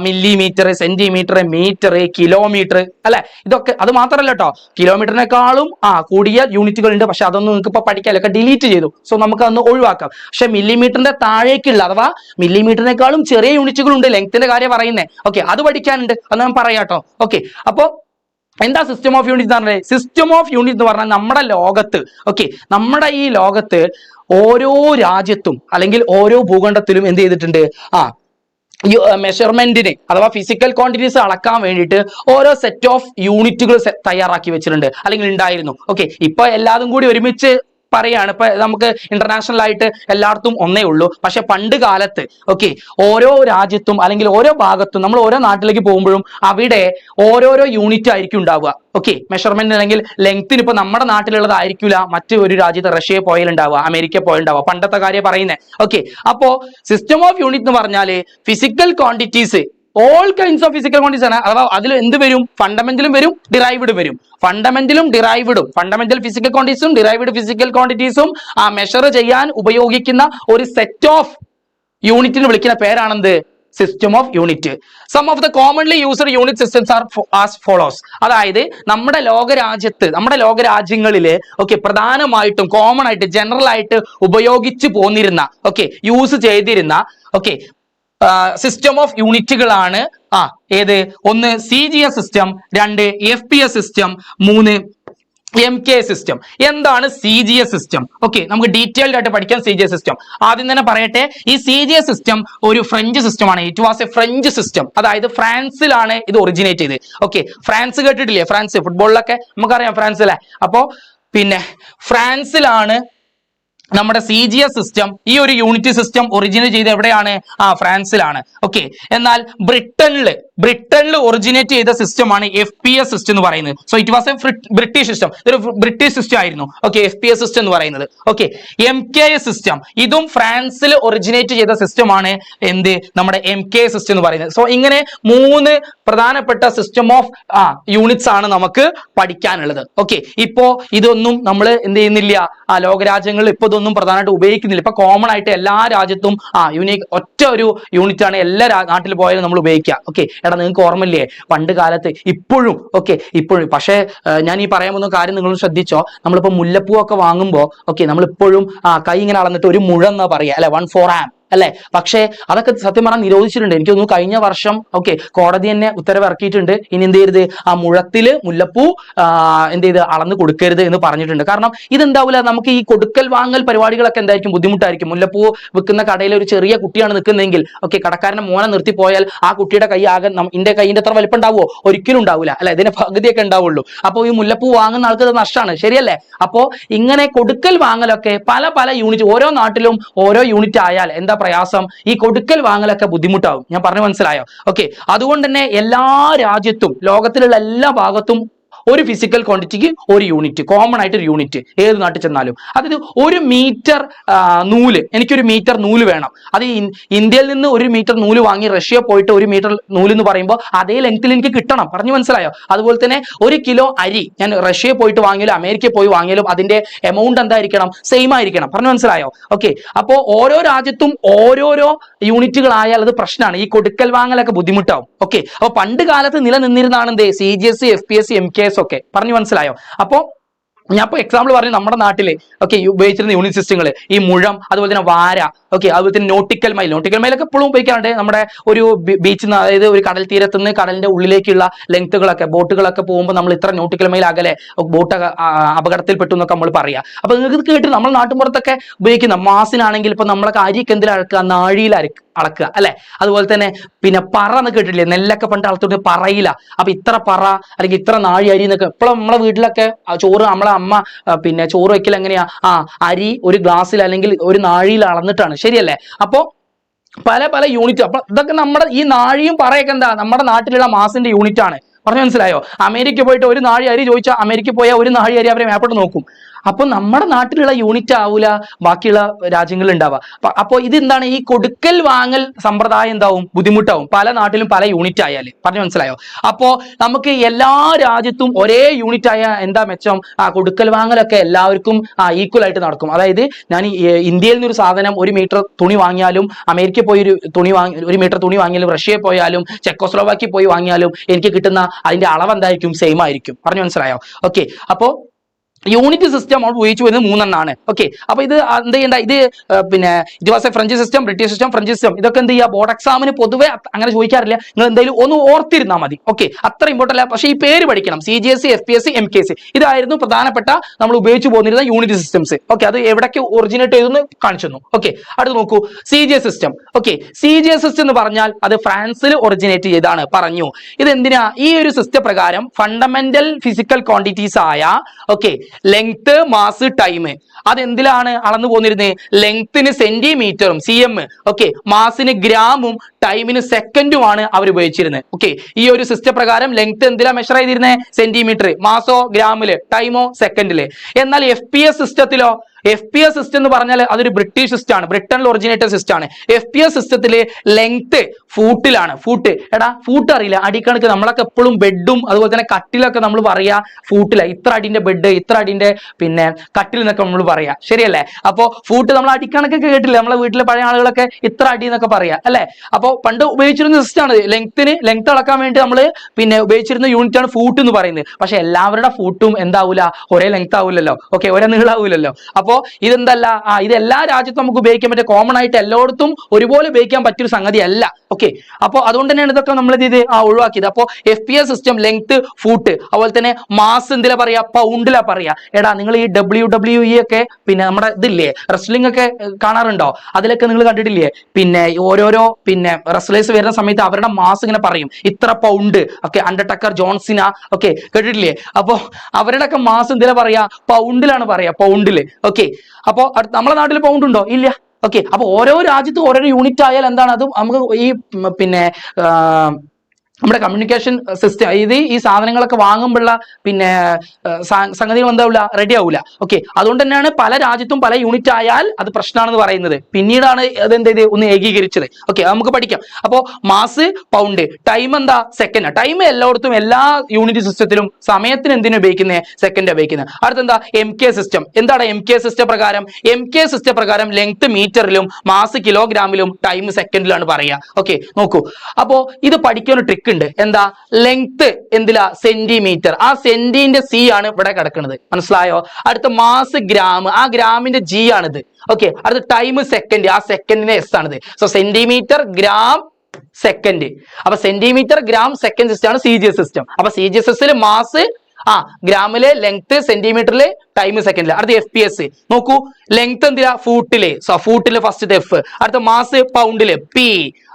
മില്ലിമീറ്റർ, സെന്റിമീറ്റർ, മീറ്റർ, കിലോമീറ്റർ അല്ലെ. ഇതൊക്കെ അത് മാത്രമല്ല കേട്ടോ, കിലോമീറ്ററിനേക്കാളും കൂടിയ യൂണിറ്റുകൾ ഉണ്ട്. പക്ഷെ അതൊന്നും നിങ്ങൾക്ക് ഇപ്പൊ പഠിക്കാനൊക്കെ ഡിലീറ്റ് ചെയ്തു. സോ നമുക്ക് അതൊന്ന് ഒഴിവാക്കാം. പക്ഷെ മില്ലിമീറ്ററിന്റെ താഴേക്കുള്ള അഥവാ മില്ലിമീറ്ററിനേക്കാളും ചെറിയ യൂണിറ്റുകൾ ഉണ്ട്, ലെങ്ത്തിന്റെ കാര്യം പറയുന്നത്. ഓക്കെ, അത് പഠിക്കാനുണ്ട്, അത് ഞാൻ പറയാം കേട്ടോ. ഓക്കെ, അപ്പോ എന്താ സിസ്റ്റം ഓഫ് യൂണിറ്റ് എന്ന് പറഞ്ഞത്? സിസ്റ്റം ഓഫ് യൂണിറ്റ് എന്ന് പറഞ്ഞാൽ നമ്മുടെ ലോകത്ത്, ഓക്കെ, നമ്മുടെ ഈ ലോകത്ത് ഓരോ രാജ്യത്തും അല്ലെങ്കിൽ ഓരോ ഭൂഖണ്ഡത്തിലും എന്ത് ചെയ്തിട്ടുണ്ട്, മെഷർമെന്റിന് അഥവാ ഫിസിക്കൽ ക്വാണ്ടിറ്റീസ് അളക്കാൻ വേണ്ടിയിട്ട് ഓരോ സെറ്റ് ഓഫ് യൂണിറ്റുകൾ തയ്യാറാക്കി വെച്ചിട്ടുണ്ട് അല്ലെങ്കിൽ ഉണ്ടായിരുന്നു. ഓക്കെ, ഇപ്പൊ എല്ലാതും കൂടി ഒരുമിച്ച് പറയാണ്. ഇപ്പൊ നമുക്ക് ഇന്റർനാഷണൽ ആയിട്ട് എല്ലായിടത്തും ഒന്നേ ഉള്ളൂ. പക്ഷെ പണ്ട് കാലത്ത് ഓക്കെ ഓരോ രാജ്യത്തും അല്ലെങ്കിൽ ഓരോ ഭാഗത്തും നമ്മൾ ഓരോ നാട്ടിലേക്ക് പോകുമ്പോഴും അവിടെ ഓരോരോ യൂണിറ്റ് ആയിരിക്കും ഉണ്ടാവുക. ഓക്കെ, മെഷർമെന്റ് അല്ലെങ്കിൽ ലെങ്ത്തിന് ഇപ്പൊ നമ്മുടെ നാട്ടിലുള്ളതായിരിക്കില്ല മറ്റു ഒരു രാജ്യത്ത് റഷ്യയെ പോയാലുണ്ടാവുക, അമേരിക്ക പോയാലുണ്ടാവുക, പണ്ടത്തെ കാര്യം പറയുന്നത്. ഓക്കെ, അപ്പോ സിസ്റ്റം ഓഫ് യൂണിറ്റ് എന്ന് പറഞ്ഞാല് physical quantities, all kinds of physical quantities ആണ്. അഥവാ അതിൽ എന്ത് വരും, ഫണ്ടമെന്റലും വരും, ഡിറൈവ്ഡ് വരും. ഫണ്ടമെന്റലും ഡിറൈവ്ഡും, ഫണ്ടമെന്റൽ ഫിസിക്കൽ ക്വാണ്ടിറ്റീസും ഡിറൈവ്ഡ് ഫിസിക്കൽ ക്വാണ്ടിറ്റീസും മെഷർ ചെയ്യാൻ ഉപയോഗിക്കുന്ന ഒരു സെറ്റ് ഓഫ് യൂണിറ്റിന് വിളിക്കുന്ന പേരാണെന്ത്, system of unit. Some of the commonly used unit systems are as follows. അതായത് നമ്മുടെ ലോകരാജ്യങ്ങളിൽ ഓക്കെ പ്രധാനമായിട്ടും കോമൺ ആയിട്ട് ജനറൽ ആയിട്ട് ഉപയോഗിച്ച് പോന്നിരുന്ന യൂസ് ചെയ്തിരുന്ന സിസ്റ്റം ഓഫ് യൂണിറ്റുകളാണ് ഏത്, ഒന്ന് CGS system, 2 FPS system, 3 MK system. എന്താണ് CGS സിസ്റ്റം? ഓക്കെ, നമുക്ക് ഡീറ്റെയിൽഡ് ആയിട്ട് പഠിക്കാം CGS സിസ്റ്റം. ആദ്യം തന്നെ പറയട്ടെ, ഈ CGS സിസ്റ്റം ഒരു ഫ്രഞ്ച് സിസ്റ്റമാണ്. It was A French system. അതായത് ഫ്രാൻസിലാണ് ഇത് ഒറിജിനേറ്റ് ചെയ്തത്. ഓക്കെ, ഫ്രാൻസ് കേട്ടിട്ടില്ലേ? ഫ്രാൻസ് ഫുട്ബോളിലൊക്കെ നമുക്കറിയാം ഫ്രാൻസ് അല്ലേ. അപ്പോ പിന്നെ ഫ്രാൻസിലാണ് നമ്മുടെ CGS സിസ്റ്റം, ഈ ഒരു യൂണിറ്റ് സിസ്റ്റം ഒറിജിനേറ്റ് ചെയ്ത് എവിടെയാണ്? ഫ്രാൻസിലാണ്. ഓക്കെ, എന്നാൽ ബ്രിട്ടനിൽ ഒറിജിനേറ്റ് ചെയ്ത സിസ്റ്റമാണ് FPS സിസ്റ്റം എന്ന് പറയുന്നത്. So it was A British system. ഇതൊരു ബ്രിട്ടീഷ് സിസ്റ്റം ആയിരുന്നു. ഓക്കെ, FPS സിസ്റ്റം എന്ന് പറയുന്നത്. ഓക്കെ, MK സിസ്റ്റം, ഇതും ഫ്രാൻസിൽ ഒറിജിനേറ്റ് ചെയ്ത സിസ്റ്റമാണ് എന്ത്, നമ്മുടെ MK സിസ്റ്റം എന്ന് പറയുന്നത്. സോ ഇങ്ങനെ 3 പ്രധാനപ്പെട്ട സിസ്റ്റം ഓഫ് യൂണിറ്റ്സ് ആണ് നമുക്ക് പഠിക്കാനുള്ളത്. ഓക്കെ, ഇപ്പോ ഇതൊന്നും നമ്മൾ എന്ത് ചെയ്യുന്നില്ല, ലോകരാജ്യങ്ങളിൽ ഇപ്പൊ ഒന്നും പ്രധാനമായിട്ട് ഉപയോഗിക്കുന്നില്ല. ഇപ്പൊ കോമൺ ആയിട്ട് എല്ലാ രാജ്യത്തും യൂണിക് ഒറ്റ ഒരു യൂണിറ്റ് ആണ് എല്ലാ നാട്ടിൽ പോയാലും നമ്മൾ ഉപയോഗിക്കുക. ഓക്കെ, എടാ നിങ്ങൾക്ക് ഓർമ്മയില്ലേ പണ്ട് കാലത്ത്, ഇപ്പോഴും പക്ഷേ ഞാൻ ഈ പറയാൻ പോകുന്ന കാര്യം നിങ്ങൾ ശ്രദ്ധിച്ചോ, നമ്മളിപ്പോ മുല്ലപ്പൂ ഒക്കെ വാങ്ങുമ്പോൾ നമ്മളിപ്പോഴും കൈ ഇങ്ങനെ അളന്നിട്ട് ഒരു മുഴം എന്നാ പറയാ അല്ലെ, 1/4 ആം. അല്ലെ. പക്ഷേ അതൊക്കെ സത്യം പറഞ്ഞാൽ നിരോധിച്ചിട്ടുണ്ട്. എനിക്ക് തോന്നുന്നു കഴിഞ്ഞ വർഷം കോടതി തന്നെ ഉത്തരവ് ഇറക്കിയിട്ടുണ്ട്. ഇനി എന്ത് ചെയ്യരുത്, ആ മുഴത്തില് മുല്ലപ്പൂ എന്ത് ചെയ്ത് അളന്ന് കൊടുക്കരുത് എന്ന് പറഞ്ഞിട്ടുണ്ട്. കാരണം ഇതെന്താവില്ല, നമുക്ക് ഈ കൊടുക്കൽ വാങ്ങൽ പരിപാടികളൊക്കെ എന്തായിരിക്കും, ബുദ്ധിമുട്ടായിരിക്കും. മുല്ലപ്പൂ വിൽക്കുന്ന കടയിൽ ഒരു ചെറിയ കുട്ടിയാണ് നിൽക്കുന്നതെങ്കിൽ കടക്കാരന്റെ മോനെ നിർത്തിപ്പോയാൽ ആ കുട്ടിയുടെ കൈ ആകെ എന്റെ കൈയിന്റെ അത്ര വലിപ്പം ഉണ്ടാവുമോ? ഒരിക്കലും ഉണ്ടാവില്ല അല്ലെ, ഇതിന്റെ പകുതിയൊക്കെ ഉണ്ടാവുള്ളൂ. അപ്പോൾ ഈ മുല്ലപ്പൂ വാങ്ങുന്ന ആൾക്ക് നഷ്ടമാണ്, ശരിയല്ലേ? അപ്പോ ഇങ്ങനെ കൊടുക്കൽ വാങ്ങലൊക്കെ പല പല യൂണിറ്റ്, ഓരോ നാട്ടിലും ഓരോ യൂണിറ്റ് ആയാൽ എന്താ പ്രയാസം, ഈ കൊടുക്കൽ വാങ്ങലൊക്കെ ബുദ്ധിമുട്ടാവും. ഞാൻ പറഞ്ഞു മനസ്സിലായോ? അതുകൊണ്ട് തന്നെ എല്ലാ രാജ്യത്തും ലോകത്തിലുള്ള എല്ലാ ഭാഗത്തും ഒരു ഫിസിക്കൽ ക്വാണ്ടിറ്റിക്ക് ഒരു യൂണിറ്റ്, കോമൺ ആയിട്ട് ഒരു യൂണിറ്റ് ഏത് നാട്ടിൽ ചെന്നാലും. അതായത് ഒരു മീറ്റർ നൂല്, എനിക്കൊരു മീറ്റർ നൂല് വേണം. അത് ഇന്ത്യയിൽ നിന്ന് ഒരു മീറ്റർ നൂല് വാങ്ങി റഷ്യ പോയിട്ട് ഒരു മീറ്റർ നൂല് എന്ന് പറയുമ്പോൾ അതേ ലെങ്ത്തിൽ എനിക്ക് കിട്ടണം. പറഞ്ഞു മനസ്സിലായോ? അതുപോലെ തന്നെ ഒരു കിലോ അരി ഞാൻ റഷ്യയിൽ പോയിട്ട് വാങ്ങിയാലും അമേരിക്കയിൽ പോയി വാങ്ങിയാലും അതിന്റെ എമൗണ്ട് എന്തായിരിക്കണം, സെയിം ആയിരിക്കണം. പറഞ്ഞു മനസ്സിലായോ? അപ്പോ ഓരോ രാജ്യത്തും ഓരോരോ യൂണിറ്റുകളായാൽ അത് പ്രശ്നമാണ്. ഈ കൊടുക്കൽ വാങ്ങലൊക്കെ ബുദ്ധിമുട്ടാവും. അപ്പൊ പണ്ട് കാലത്ത് നിലനിന്നിരുന്നതാണ് എന്ത്, CGSE, FPSC, MKS ഒക്കെ. പറഞ്ഞു മനസ്സിലായോ? അപ്പോ ഞാൻ ഇപ്പൊ എക്സാമ്പിൾ പറഞ്ഞു, നമ്മുടെ നാട്ടില് ഉപയോഗിച്ചിരുന്ന യൂണിറ്റ് സിസ്റ്റങ്ങൾ ഈ മുഴം, അതുപോലെ തന്നെ വാര, അതുപോലെ തന്നെ നോട്ടിക്കൽ മൈൽ ഒക്കെ എപ്പോഴും ഉപയോഗിക്കാറുണ്ട്. നമ്മുടെ ഒരു ബീച്ചിൽ നിന്ന്, അതായത് ഒരു കടൽ തീരത്തുനിന്ന് കടലിന്റെ ഉള്ളിലേക്കുള്ള ലെങ്ത്തുകളൊക്കെ, ബോട്ടുകളൊക്കെ പോകുമ്പോൾ നമ്മൾ ഇത്ര നോട്ടിക്കൽ മൈൽ അകലെ ബോട്ട് അപകടത്തിൽപ്പെട്ടു എന്നൊക്കെ നമ്മൾ പറയാം. അപ്പൊ നിങ്ങൾക്ക് കേട്ട് നമ്മൾ നാട്ടുമ്പുറത്തൊക്കെ ഉപയോഗിക്കുന്ന മാസിനാണെങ്കിൽ ഇപ്പൊ നമ്മളൊക്കെ അരിക്ക് എന്തിൽ അളക്കുക, നാഴിയിൽ അളക്കുക അല്ലെ. അതുപോലെ തന്നെ പിന്നെ പറ എന്ന് കേട്ടിട്ടില്ലേ, നെല്ലൊക്കെ പണ്ട് അളത്തോട്ട് പറയില്ല. അപ്പൊ ഇത്ര പറ അല്ലെങ്കിൽ ഇത്ര നാഴി അരി എന്നൊക്കെ. ഇപ്പോഴും നമ്മളെ വീട്ടിലൊക്കെ ചോറ്, നമ്മളെ അമ്മ പിന്നെ ചോറ് വെക്കൽ എങ്ങനെയാ, അരി ഒരു ഗ്ലാസ്സിൽ അല്ലെങ്കിൽ ഒരു നാഴിയിൽ അളന്നിട്ടാണ്, ശരിയല്ലേ? അപ്പോ പല പല യൂണിറ്റ്. അപ്പൊ ഇതൊക്കെ നമ്മുടെ ഈ നാഴിയും പറയൊക്കെ എന്താ, നമ്മുടെ നാട്ടിലുള്ള മാസിന്റെ യൂണിറ്റ് ആണ്. പറഞ്ഞു മനസ്സിലായോ? അമേരിക്ക പോയിട്ട് ഒരു നാഴി അരി ചോദിച്ചാൽ അമേരിക്ക പോയാൽ ഒരു നാഴി അരി അവരെ മേപ്പോട്ട് നോക്കും. അപ്പൊ നമ്മുടെ നാട്ടിലുള്ള യൂണിറ്റ് ആവൂല ബാക്കിയുള്ള രാജ്യങ്ങളിൽ ഉണ്ടാവുക. അപ്പൊ ഇതെന്താണ്, ഈ കൊടുക്കൽ വാങ്ങൽ സമ്പ്രദായം എന്താവും, ബുദ്ധിമുട്ടാവും പല നാട്ടിലും പല യൂണിറ്റ് ആയാല്. പറഞ്ഞു മനസ്സിലായോ? അപ്പോ നമുക്ക് എല്ലാ രാജ്യത്തും ഒരേ യൂണിറ്റ് ആയ എന്താ മെച്ചം, കൊടുക്കൽ വാങ്ങലൊക്കെ എല്ലാവർക്കും ഈക്വൽ ആയിട്ട് നടക്കും. അതായത് ഞാൻ ഇന്ത്യയിൽ നിന്ന് ഒരു സാധനം, ഒരു മീറ്റർ തുണി വാങ്ങിയാലും അമേരിക്കയിൽ പോയി ഒരു മീറ്റർ തുണി വാങ്ങിയാലും റഷ്യയിൽ പോയാലും ചെക്കോസ്ലോവാക്കിയിൽ പോയി വാങ്ങിയാലും എനിക്ക് കിട്ടുന്ന അതിന്റെ അളവ് എന്തായിരിക്കും, സെയിം ആയിരിക്കും. പറഞ്ഞു മനസ്സിലായോ? അപ്പോ യൂണിറ്റ് സിസ്റ്റം നമ്മൾ ഉപയോഗിച്ചു വരുന്നത് 3 എണ്ണമാണ്. അപ്പൊ ഇത് എന്ത് ചെയ്യണ്ട, ഇത് പിന്നെ ഇത് was A French system, British system, French system. ഇതൊക്കെ എന്ത് ചെയ്യുക, ബോർഡ് എക്സാമിന് പൊതുവെ അങ്ങനെ ചോദിക്കാറില്ല. നിങ്ങൾ എന്തായാലും ഒന്ന് ഓർത്തിരുന്നാൽ മതി. അത്ര ഇമ്പോർട്ടൻ്റ് അല്ല. പക്ഷേ ഈ പേര് പഠിക്കണം. CGSE, FPSC, MKC ഇതായിരുന്നു പ്രധാനപ്പെട്ട നമ്മൾ ഉപയോഗിച്ചു പോന്നിരുന്ന യൂണിറ്റ് സിസ്റ്റംസ്. അത് എവിടേക്ക് ഒറിജിനേറ്റ് ചെയ്തെന്ന് കാണിച്ചു തന്നു. അടുത്ത് നോക്കൂ, CGS സിസ്റ്റം. CGS സിസ്റ്റം എന്ന് പറഞ്ഞാൽ അത് ഫ്രാൻസിൽ ഒറിജിനേറ്റ് ചെയ്താണ് പറഞ്ഞു. ഇത് എന്തിനാ, ഈ ഒരു സിസ്റ്റം പ്രകാരം ഫണ്ടമെന്റൽ ഫിസിക്കൽ ക്വാണ്ടിറ്റീസ് ആയ ലെങ്ത്, മാസ്, ടൈം അതെന്തിലാണ് അളന്നു പോന്നിരുന്നത്, ലെങ്ത്തിന് സെന്റിമീറ്ററും CM, മാസിന് ഗ്രാമും ടൈമിന് സെക്കൻഡുമാണ് അവർ ഉപയോഗിച്ചിരുന്നത്. ഈ ഒരു സിസ്റ്റം പ്രകാരം ലെങ്ത് എന്തിലാ മെഷർ ചെയ്തിരുന്നത്, സെന്റിമീറ്റർ, മാസോ ഗ്രാമില്, ടൈമോ സെക്കൻഡില്. എന്നാൽ FPS സിസ്റ്റത്തിലോ, FPS സിസ്റ്റം എന്ന് പറഞ്ഞാൽ അതൊരു ബ്രിട്ടീഷ് സിസ്റ്റം ആണ്, ബ്രിട്ടനിൽ ഒറിജിനേറ്റഡ് സിസ്റ്റം ആണ്. FPS സിസ്റ്റത്തില് ലെങ്ത് ഫൂട്ടിലാണ്. ഫൂട്ട് അറിയില്ല, അടിക്കണക്ക്. നമ്മളൊക്കെ എപ്പോഴും ബെഡും അതുപോലെ തന്നെ കട്ടിലൊക്കെ നമ്മൾ പറയാ ഫൂട്ടില, ഇത്ര അടിന്റെ ബെഡ്, ഇത്ര അടിന്റെ പിന്നെ കട്ടിൽ എന്നൊക്കെ നമ്മൾ പറയാ, ശരിയല്ലേ? അപ്പോ ഫൂട്ട് നമ്മൾ അടിക്കണക്കൊക്കെ കേട്ടില്ലേ, നമ്മളെ വീട്ടിലെ പഴയ ആളുകളൊക്കെ ഇത്ര അടി എന്നൊക്കെ പറയാ അല്ലെ. അപ്പോൾ പണ്ട് ഉപയോഗിച്ചിരുന്ന സിസ്റ്റം ആണ്. ലെങ്ത് അളക്കാൻ വേണ്ടി നമ്മൾ പിന്നെ ഉപയോഗിച്ചിരുന്ന യൂണിറ്റ് ആണ് ഫൂട്ട് എന്ന് പറയുന്നത്. പക്ഷെ എല്ലാവരുടെ ഫൂട്ടും എന്താവൂല, ഒരേ ലെങ്ത് ആവൂലല്ലോ, ഒരേ നീളാവൂലല്ലോ. അപ്പോ ഇതെന്തല്ല, ഇത് എല്ലാ രാജ്യത്തും നമുക്ക് ഉപയോഗിക്കാൻ പറ്റിയ, കോമൺ ആയിട്ട് എല്ലായിടത്തും ഒരുപോലെ ഉപയോഗിക്കാൻ പറ്റിയൊരു സംഗതി അല്ല. അപ്പോൾ അതുകൊണ്ട് തന്നെയാണ് ഇതൊക്കെ നമ്മൾ ഇത് ഒഴിവാക്കിയത്. അപ്പോൾ FPS സിസ്റ്റം ലെങ്ത് ഫൂട്ട്, അതുപോലെ തന്നെ മാസ് എന്തിലാ പറയാ, പൗണ്ടിലാ പറയാ. നിങ്ങൾ ഈ WWE ഒക്കെ പിന്നെ നമ്മുടെ ഇതില്ലേ, റെസ്ലിംഗ് ഒക്കെ കാണാറുണ്ടോ? അതിലൊക്കെ നിങ്ങൾ കണ്ടിട്ടില്ലേ, പിന്നെ ഓരോരോ പിന്നെ റെസ്ലേഴ്സ് വരുന്ന സമയത്ത് അവരുടെ മാസ് ഇങ്ങനെ പറയും, ഇത്ര പൗണ്ട്. അണ്ടർടക്കർ, ജോൺസിന കേട്ടിട്ടില്ലേ? അപ്പോ അവരുടെ ഒക്കെ മാസ് എന്തിലാ പറയാ, പൗണ്ടിലാണ് പറയാ, പൗണ്ടില്. അപ്പോ നമ്മളെ നാട്ടിൽ പൗണ്ട് ഉണ്ടോ? ഇല്ല. അപ്പൊ ഓരോ രാജ്യത്തും ഓരോ യൂണിറ്റ് ആയാൽ എന്താണ്, അതും നമുക്ക് ഈ പിന്നെ നമ്മുടെ കമ്മ്യൂണിക്കേഷൻ സിസ്റ്റം, ഈ സാധനങ്ങളൊക്കെ വാങ്ങുമ്പോഴുള്ള പിന്നെ സംഗതികൾ എന്താവില്ല, റെഡി ആവില്ല. അതുകൊണ്ട് തന്നെയാണ് പല രാജ്യത്തും പല യൂണിറ്റ് ആയാൽ അത് പ്രശ്നമാണെന്ന് പറയുന്നത്. പിന്നീടാണ് അതെന്ത് ചെയ്ത് ഒന്ന് ഏകീകരിച്ചത്. നമുക്ക് പഠിക്കാം. അപ്പോൾ മാസ് പൗണ്ട്, ടൈം എന്താ, സെക്കൻഡ്. ടൈം എല്ലായിടത്തും എല്ലാ യൂണിറ്റ് സിസ്റ്റത്തിലും സമയത്തിന് എന്തിനു ഉപയോഗിക്കുന്നത്, സെക്കൻഡ് ഉപയോഗിക്കുന്നത്. അടുത്തെന്താ, MK സിസ്റ്റം. എന്താണ് MK സിസ്റ്റം പ്രകാരം? MK സിസ്റ്റം പ്രകാരം ലെങ്ത് മീറ്ററിലും മാസ് കിലോഗ്രാമിലും ടൈം സെക്കൻഡിലാണ് പറയുക. നോക്കൂ, അപ്പോ ഇത് പഠിക്കാൻ ഒരു ട്രിക്ക് ഉണ്ട് എന്താ ലെങ്ത് എന്തിലാ സെന്റിമീറ്റർ, ആ സെന്റിന്റെ സി ആണ് ഇവിടെ കിടക്കുന്നത്, മനസ്സിലായോ? അടുത്ത മാസ് ഗ്രാം, ആ ഗ്രാമിന്റെ ജി ആണിത്. ഓക്കെ, അടുത്ത ടൈം സെക്കൻഡ്, ആ സെക്കൻഡിന്റെ എസ് ആണിത്. So centimetre gram second. അപ്പൊ സെന്റിമീറ്റർ ഗ്രാം സെക്കൻഡ് സിസ്റ്റം ആണ് CGS സിസ്റ്റം. അപ്പൊ CGSS മാസ് ഗ്രാമില്, ലെങ്ത് സെന്റിമീറ്ററില്, ടൈം സെക്കൻഡില്. അടുത്ത FPS നോക്കൂ, ലെങ്ത് എന്തിനാ ഫൂട്ടില്, സോ ഫൂട്ടില് ഫസ്റ്റ് F. അടുത്ത മാസ് പൗണ്ടില് P.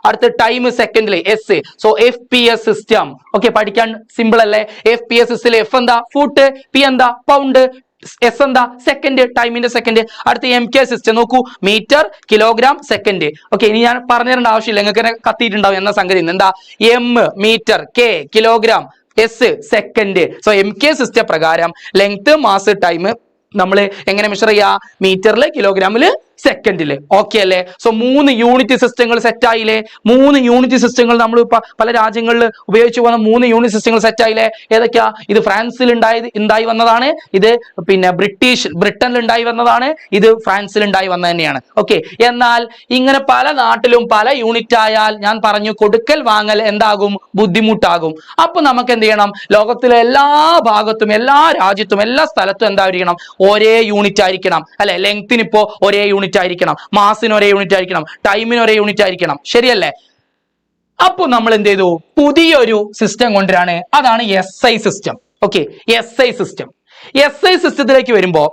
അടുത്ത ടൈം സെക്കൻഡില് S. So FPS system. Okay, പഠിക്കാൻ സിമ്പിൾ അല്ലേ? FPS സിസ്റ്റത്തില് F എന്താ ഫൂട്ട്, P എന്താ പൗണ്ട്, S എന്താ സെക്കൻഡ്, ടൈമിന്റെ സെക്കൻഡ്. അടുത്ത MK സിസ്റ്റം നോക്കൂ, മീറ്റർ കിലോഗ്രാം സെക്കൻഡ്. ഓക്കെ, ഇനി ഞാൻ പറഞ്ഞു തരേണ്ട ആവശ്യമില്ല, നിങ്ങൾക്ക് തന്നെ കത്തിയിട്ടുണ്ടാവും എന്ന സംഗതി. എന്താ M metre, K kilogram, S second. So MK system പ്രകാരം ലെങ്ത് മാസ് ടൈം നമ്മൾ എങ്ങനെ മെഷർ ചെയ്യാ? മീറ്ററില്, കിലോഗ്രാമില്, സെക്കൻഡില്. ഓക്കെ അല്ലേ? സോ 3 യൂണിറ്റ് സിസ്റ്റങ്ങൾ സെറ്റ് ആയില്ലേ? 3 യൂണിറ്റ് സിസ്റ്റങ്ങൾ നമ്മൾ പല രാജ്യങ്ങളിൽ ഉപയോഗിച്ചു പോകുന്ന 3 യൂണിറ്റ് സിസ്റ്റങ്ങൾ സെറ്റ് ആയില്ലേ? ഏതൊക്കെയാ? ഇത് ഫ്രാൻസിൽ ഉണ്ടായി വന്നതാണ്, ഇത് പിന്നെ ബ്രിട്ടനിൽ ഉണ്ടായി വന്നതാണ്, ഇത് ഫ്രാൻസിൽ ഉണ്ടായി വന്നത് തന്നെയാണ്. ഓക്കെ, എന്നാൽ ഇങ്ങനെ പല നാട്ടിലും പല യൂണിറ്റ് ആയാൽ ഞാൻ പറഞ്ഞു കൊടുക്കൽ വാങ്ങൽ എന്താകും? ബുദ്ധിമുട്ടാകും. അപ്പൊ നമുക്ക് എന്ത് ചെയ്യണം? ലോകത്തിലെ എല്ലാ ഭാഗത്തും, എല്ലാ രാജ്യത്തും, എല്ലാ സ്ഥലത്തും എന്തായിരിക്കണം? ഒരേ യൂണിറ്റ് ആയിരിക്കണം അല്ലെ? ലെങ്ത്തിന് ഇപ്പോ ഒരേ യൂണിറ്റ് ആയിരിക്കണം, മാസിന് ഒരേ യൂണിറ്റ് ആയിരിക്കണം, ടൈമിന് ഒരേ യൂണിറ്റ് ആയിരിക്കണം, ശരിയല്ലേ? അപ്പൊ നമ്മൾ എന്ത് ചെയ്തു? പുതിയൊരു സിസ്റ്റം കൊണ്ടുവരാണ്, അതാണ് SI system. Okay, SI system. SI സിസ്റ്റത്തിലേക്ക് വരുമ്പോ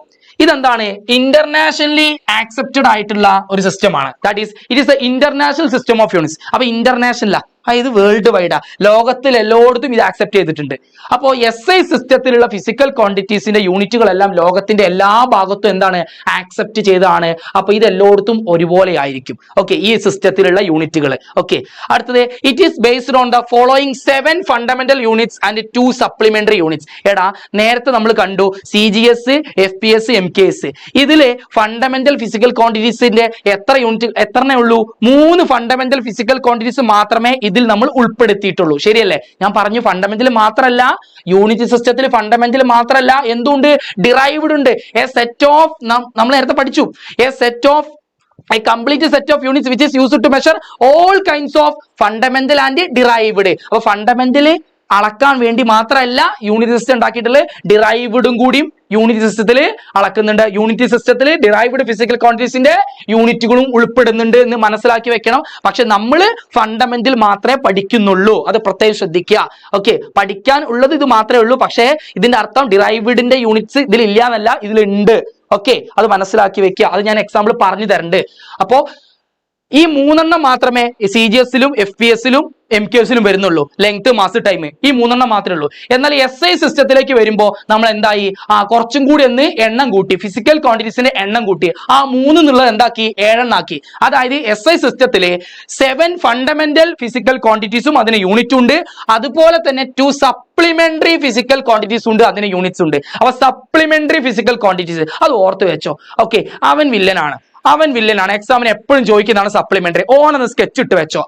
ഇതെന്താണ്? ഇന്റർനാഷണലി ആക്സെപ്റ്റഡ് ആയിട്ടുള്ള ഒരു സിസ്റ്റമാണ്. That is it is the international system of units. അപ്പൊ ഇന്റർനാഷണൽ ഇത് വേൾഡ് വൈഡാ, ലോകത്തിൽ എല്ലായിടത്തും ഇത് ആക്സെപ്റ്റ് ചെയ്തിട്ടുണ്ട്. അപ്പോൾ SI സിസ്റ്റത്തിലുള്ള ഫിസിക്കൽ ക്വാണ്ടിറ്റീസിന്റെ യൂണിറ്റുകളെല്ലാം ലോകത്തിന്റെ എല്ലാ ഭാഗത്തും എന്താണ്? ആക്സെപ്റ്റ് ചെയ്തതാണ്. അപ്പൊ ഇത് എല്ലായിടത്തും ഒരുപോലെ ആയിരിക്കും. ഓക്കെ, ഈ സിസ്റ്റത്തിലുള്ള യൂണിറ്റുകൾ. ഓക്കെ, അടുത്തത് it is based on the following 7 fundamental units and 2 supplementary units. എടാ, നേരത്തെ നമ്മൾ കണ്ടു CGS, FPS, MKS. ഇതില് ഫണ്ടമെന്റൽ ഫിസിക്കൽ ക്വാണ്ടിറ്റീസിന്റെ എത്ര യൂണിറ്റ്, എത്രണ്ണേ ഉള്ളൂ? 3 ഫണ്ടമെന്റൽ ഫിസിക്കൽ ക്വാണ്ടിറ്റീസ് മാത്രമേ ഇതിൽ നമ്മൾ ഉൾപ്പെടുത്തിയിട്ടുള്ളൂ, ശരിയല്ലേ? ഞാൻ പറഞ്ഞു ഫണ്ടമെന്റൽ മാത്രമല്ല, യൂണിറ്റ് സിസ്റ്റത്തിൽ ഫണ്ടമെന്റൽ മാത്രമല്ല, എന്തുണ്ട്? ഡിറൈവ്ഡ് ഉണ്ട്. എ സെറ്റ് ഓഫ്, നമ്മൾ നേരത്തെ പഠിച്ചു, A set of a complete set of units which is used to measure all kinds of fundamental and derived. അപ്പൊ ഫണ്ടമെന്റൽ അളക്കാൻ വേണ്ടി മാത്രമല്ല യൂണിറ്റ് സിസ്റ്റം ഉണ്ടാക്കിയിട്ടുള്ള, ഡിറൈവ്ഡും കൂടിയും യൂണിറ്റ് സിസ്റ്റത്തിൽ അളക്കുന്നുണ്ട്. യൂണിറ്റ് സിസ്റ്റത്തിൽ ഡിറൈവ്ഡ് ഫിസിക്കൽ ക്വാണ്ടിറ്റീസിന്റെ യൂണിറ്റുകളും ഉൾപ്പെടുന്നുണ്ട് എന്ന് മനസ്സിലാക്കി വെക്കണം. പക്ഷെ നമ്മൾ ഫണ്ടമെന്റൽ മാത്രമേ പഠിക്കുന്നുള്ളൂ, അത് പ്രത്യേകം ശ്രദ്ധിക്കുക. ഓക്കെ, പഠിക്കാൻ ഉള്ളത് ഇത് മാത്രമേ ഉള്ളൂ. പക്ഷേ ഇതിന്റെ അർത്ഥം ഡിറൈവ്ഡിന്റെ യൂണിറ്റ്സ് ഇതിൽ ഇല്ല എന്നല്ല, ഇതിലുണ്ട്. ഓക്കെ, അത് മനസ്സിലാക്കി വെക്കുക. അത് ഞാൻ എക്സാമ്പിൾ പറഞ്ഞു തരുന്നുണ്ട്. അപ്പോ ഈ 3 മാത്രമേ CGS-ലും FPS-ലും MKS-ലും വരുന്നുള്ളൂ. ലെങ്ത്, മാസ്, ടൈം, ഈ 3 മാത്രമേ ഉള്ളൂ. എന്നാൽ SI സിസ്റ്റത്തിലേക്ക് വരുമ്പോൾ നമ്മൾ എന്തായി? കുറച്ചും കൂടി ഒന്ന് എണ്ണം കൂട്ടി, ഫിസിക്കൽ ക്വാണ്ടിറ്റീസിന്റെ എണ്ണം കൂട്ടി. ആ 3 എന്നുള്ളത് എന്താക്കി? 7 ആക്കി. അതായത് SI സിസ്റ്റത്തിലെ 7 ഫണ്ടമെന്റൽ ഫിസിക്കൽ ക്വാണ്ടിറ്റീസും അതിന് യൂണിറ്റ് ഉണ്ട്. അതുപോലെ തന്നെ 2 സപ്ലിമെന്ററി ഫിസിക്കൽ ക്വാണ്ടിറ്റീസ് ഉണ്ട്, അതിന് യൂണിറ്റ്സ് ഉണ്ട്. അപ്പൊ സപ്ലിമെന്ററി ഫിസിക്കൽ ക്വാണ്ടിറ്റീസ് അത് ഓർത്ത് വെച്ചോ. ഓക്കെ, അവൻ വില്ലനാണ്. എക്സാമിന് എപ്പോഴും ചോദിക്കുന്നതാണ് സപ്ലിമെന്ററി. ഓണെന്ന് സ്കെച്ച് ഇട്ട് വെച്ചോ,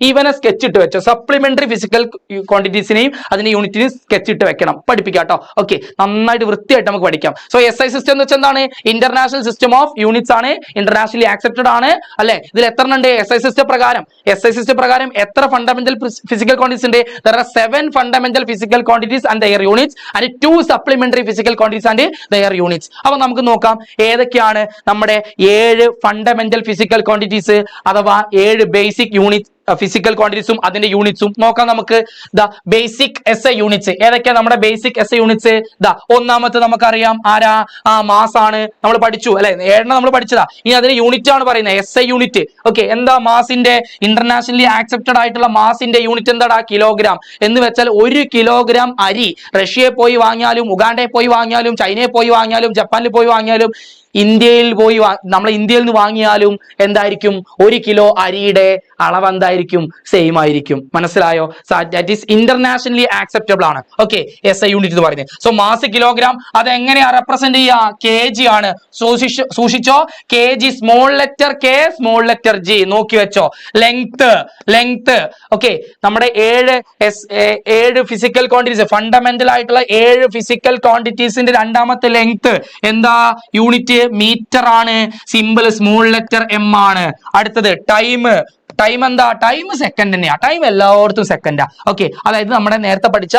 ഇവനെ സ്കെച്ച് ഇട്ട് വെച്ചോ. സപ്ലിമെന്ററി ഫിസിക്കൽ ക്വാണ്ടിറ്റീസിനെയും അതിന്റെ യൂണിറ്റിനെയും സ്കെച്ച് ഇട്ട് വെക്കണം, പഠിപ്പിക്കാം കേട്ടോ. ഓക്കെ, നന്നായിട്ട് വൃത്തിയായിട്ട് നമുക്ക് പഠിക്കാം. സോ SI സിസ്റ്റം എന്ന് വെച്ചാൽ എന്താണ്? ഇന്റർനാഷണൽ സിസ്റ്റം ഓഫ് യൂണിറ്റ്സ് ആണ്, ഇന്റർനാഷണലി ആക്സെപ്റ്റഡ് ആണ് അല്ലെ? ഇതിൽ എത്ര ഉണ്ട്? SI സിസ്റ്റം പ്രകാരം എത്ര ഫണ്ടമെന്റൽ ഫിസിക്കൽ ക്വാണ്ടിറ്റീസ് ഉണ്ട്? There are 7 fundamental physical quantities and their units and 2 supplementary physical quantities and their units. അപ്പൊ നമുക്ക് നോക്കാം ഏതൊക്കെയാണ് നമ്മുടെ 7 ഫണ്ടമെന്റൽ ഫിസിക്കൽ ക്വാണ്ടിറ്റീസ് അഥവാ 7 ബേസിക് യൂണിറ്റ് ഫിസിക്കൽ ക്വാണ്ടിറ്റീസും അതിന്റെ യൂണിറ്റ്സും നോക്കാം നമുക്ക്. ബേസിക് SI യൂണിറ്റ്സ് ഏതൊക്കെയാ? നമ്മുടെ ബേസിക് SI യൂണിറ്റ്സ് ഒന്നാമത്തെ നമുക്കറിയാം, ആരാ? മാസ് ആണ്, നമ്മൾ പഠിച്ചു അല്ലെ? 7 നമ്മൾ പഠിച്ചതാ. ഇനി അതിന് യൂണിറ്റ് ആണ് പറയുന്നത്, SI യൂണിറ്റ്. ഓക്കെ, എന്താ മാസിന്റെ? ഇന്റർനാഷണലി ആക്സെപ്റ്റഡ് ആയിട്ടുള്ള മാസിന്റെ യൂണിറ്റ് എന്താടാ? കിലോഗ്രാം. എന്ന് വെച്ചാൽ 1 കിലോഗ്രാം അരി റഷ്യയിൽ പോയി വാങ്ങിയാലും, ഉഗാണ്ടയിൽ പോയി വാങ്ങിയാലും, ചൈനയിൽ പോയി വാങ്ങിയാലും, ജപ്പാനിൽ പോയി വാങ്ങിയാലും, ഇന്ത്യയിൽ പോയി നമ്മൾ ഇന്ത്യയിൽ നിന്ന് വാങ്ങിയാലും എന്തായിരിക്കും? 1 കിലോ അരിയുടെ അളവ് എന്തായിരിക്കും? സെയിം ആയിരിക്കും. മനസ്സിലായോ? ദാറ്റ് ഈസ് ഇന്റർനാഷണലി ആക്സെപ്റ്റബിൾ ആണ്. ഓക്കെ, SI യൂണിറ്റ് എന്ന് പറയുന്നത്. സോ മാസ് കിലോഗ്രാം അത് എങ്ങനെയാ റെപ്രസെന്റ് ചെയ്യുക? kg ആണ്. സൂക്ഷിച്ചോ, kg, small letter K, small letter G. നോക്കി വെച്ചോ. ലെങ്ത് ഓക്കെ, നമ്മുടെ 7 ഫിസിക്കൽ ക്വാണ്ടിറ്റീസ്, ഫണ്ടമെന്റൽ ആയിട്ടുള്ള 7 ഫിസിക്കൽ ക്വാണ്ടിറ്റീസിന്റെ രണ്ടാമത്തെ ലെങ്ത് എന്താ? യൂണിറ്റ് മീറ്റർ ആണ്. സിമ്പിൾ സ്മോൾ ലെറ്റർ M ആണ്. അടുത്തത് ടൈം ടൈം എന്താ? ടൈം സെക്കൻഡ് തന്നെയാ. ടൈം എല്ലായിടത്തും സെക്കൻഡാ. ഓക്കെ, അതായത് നമ്മുടെ നേരത്തെ പഠിച്ച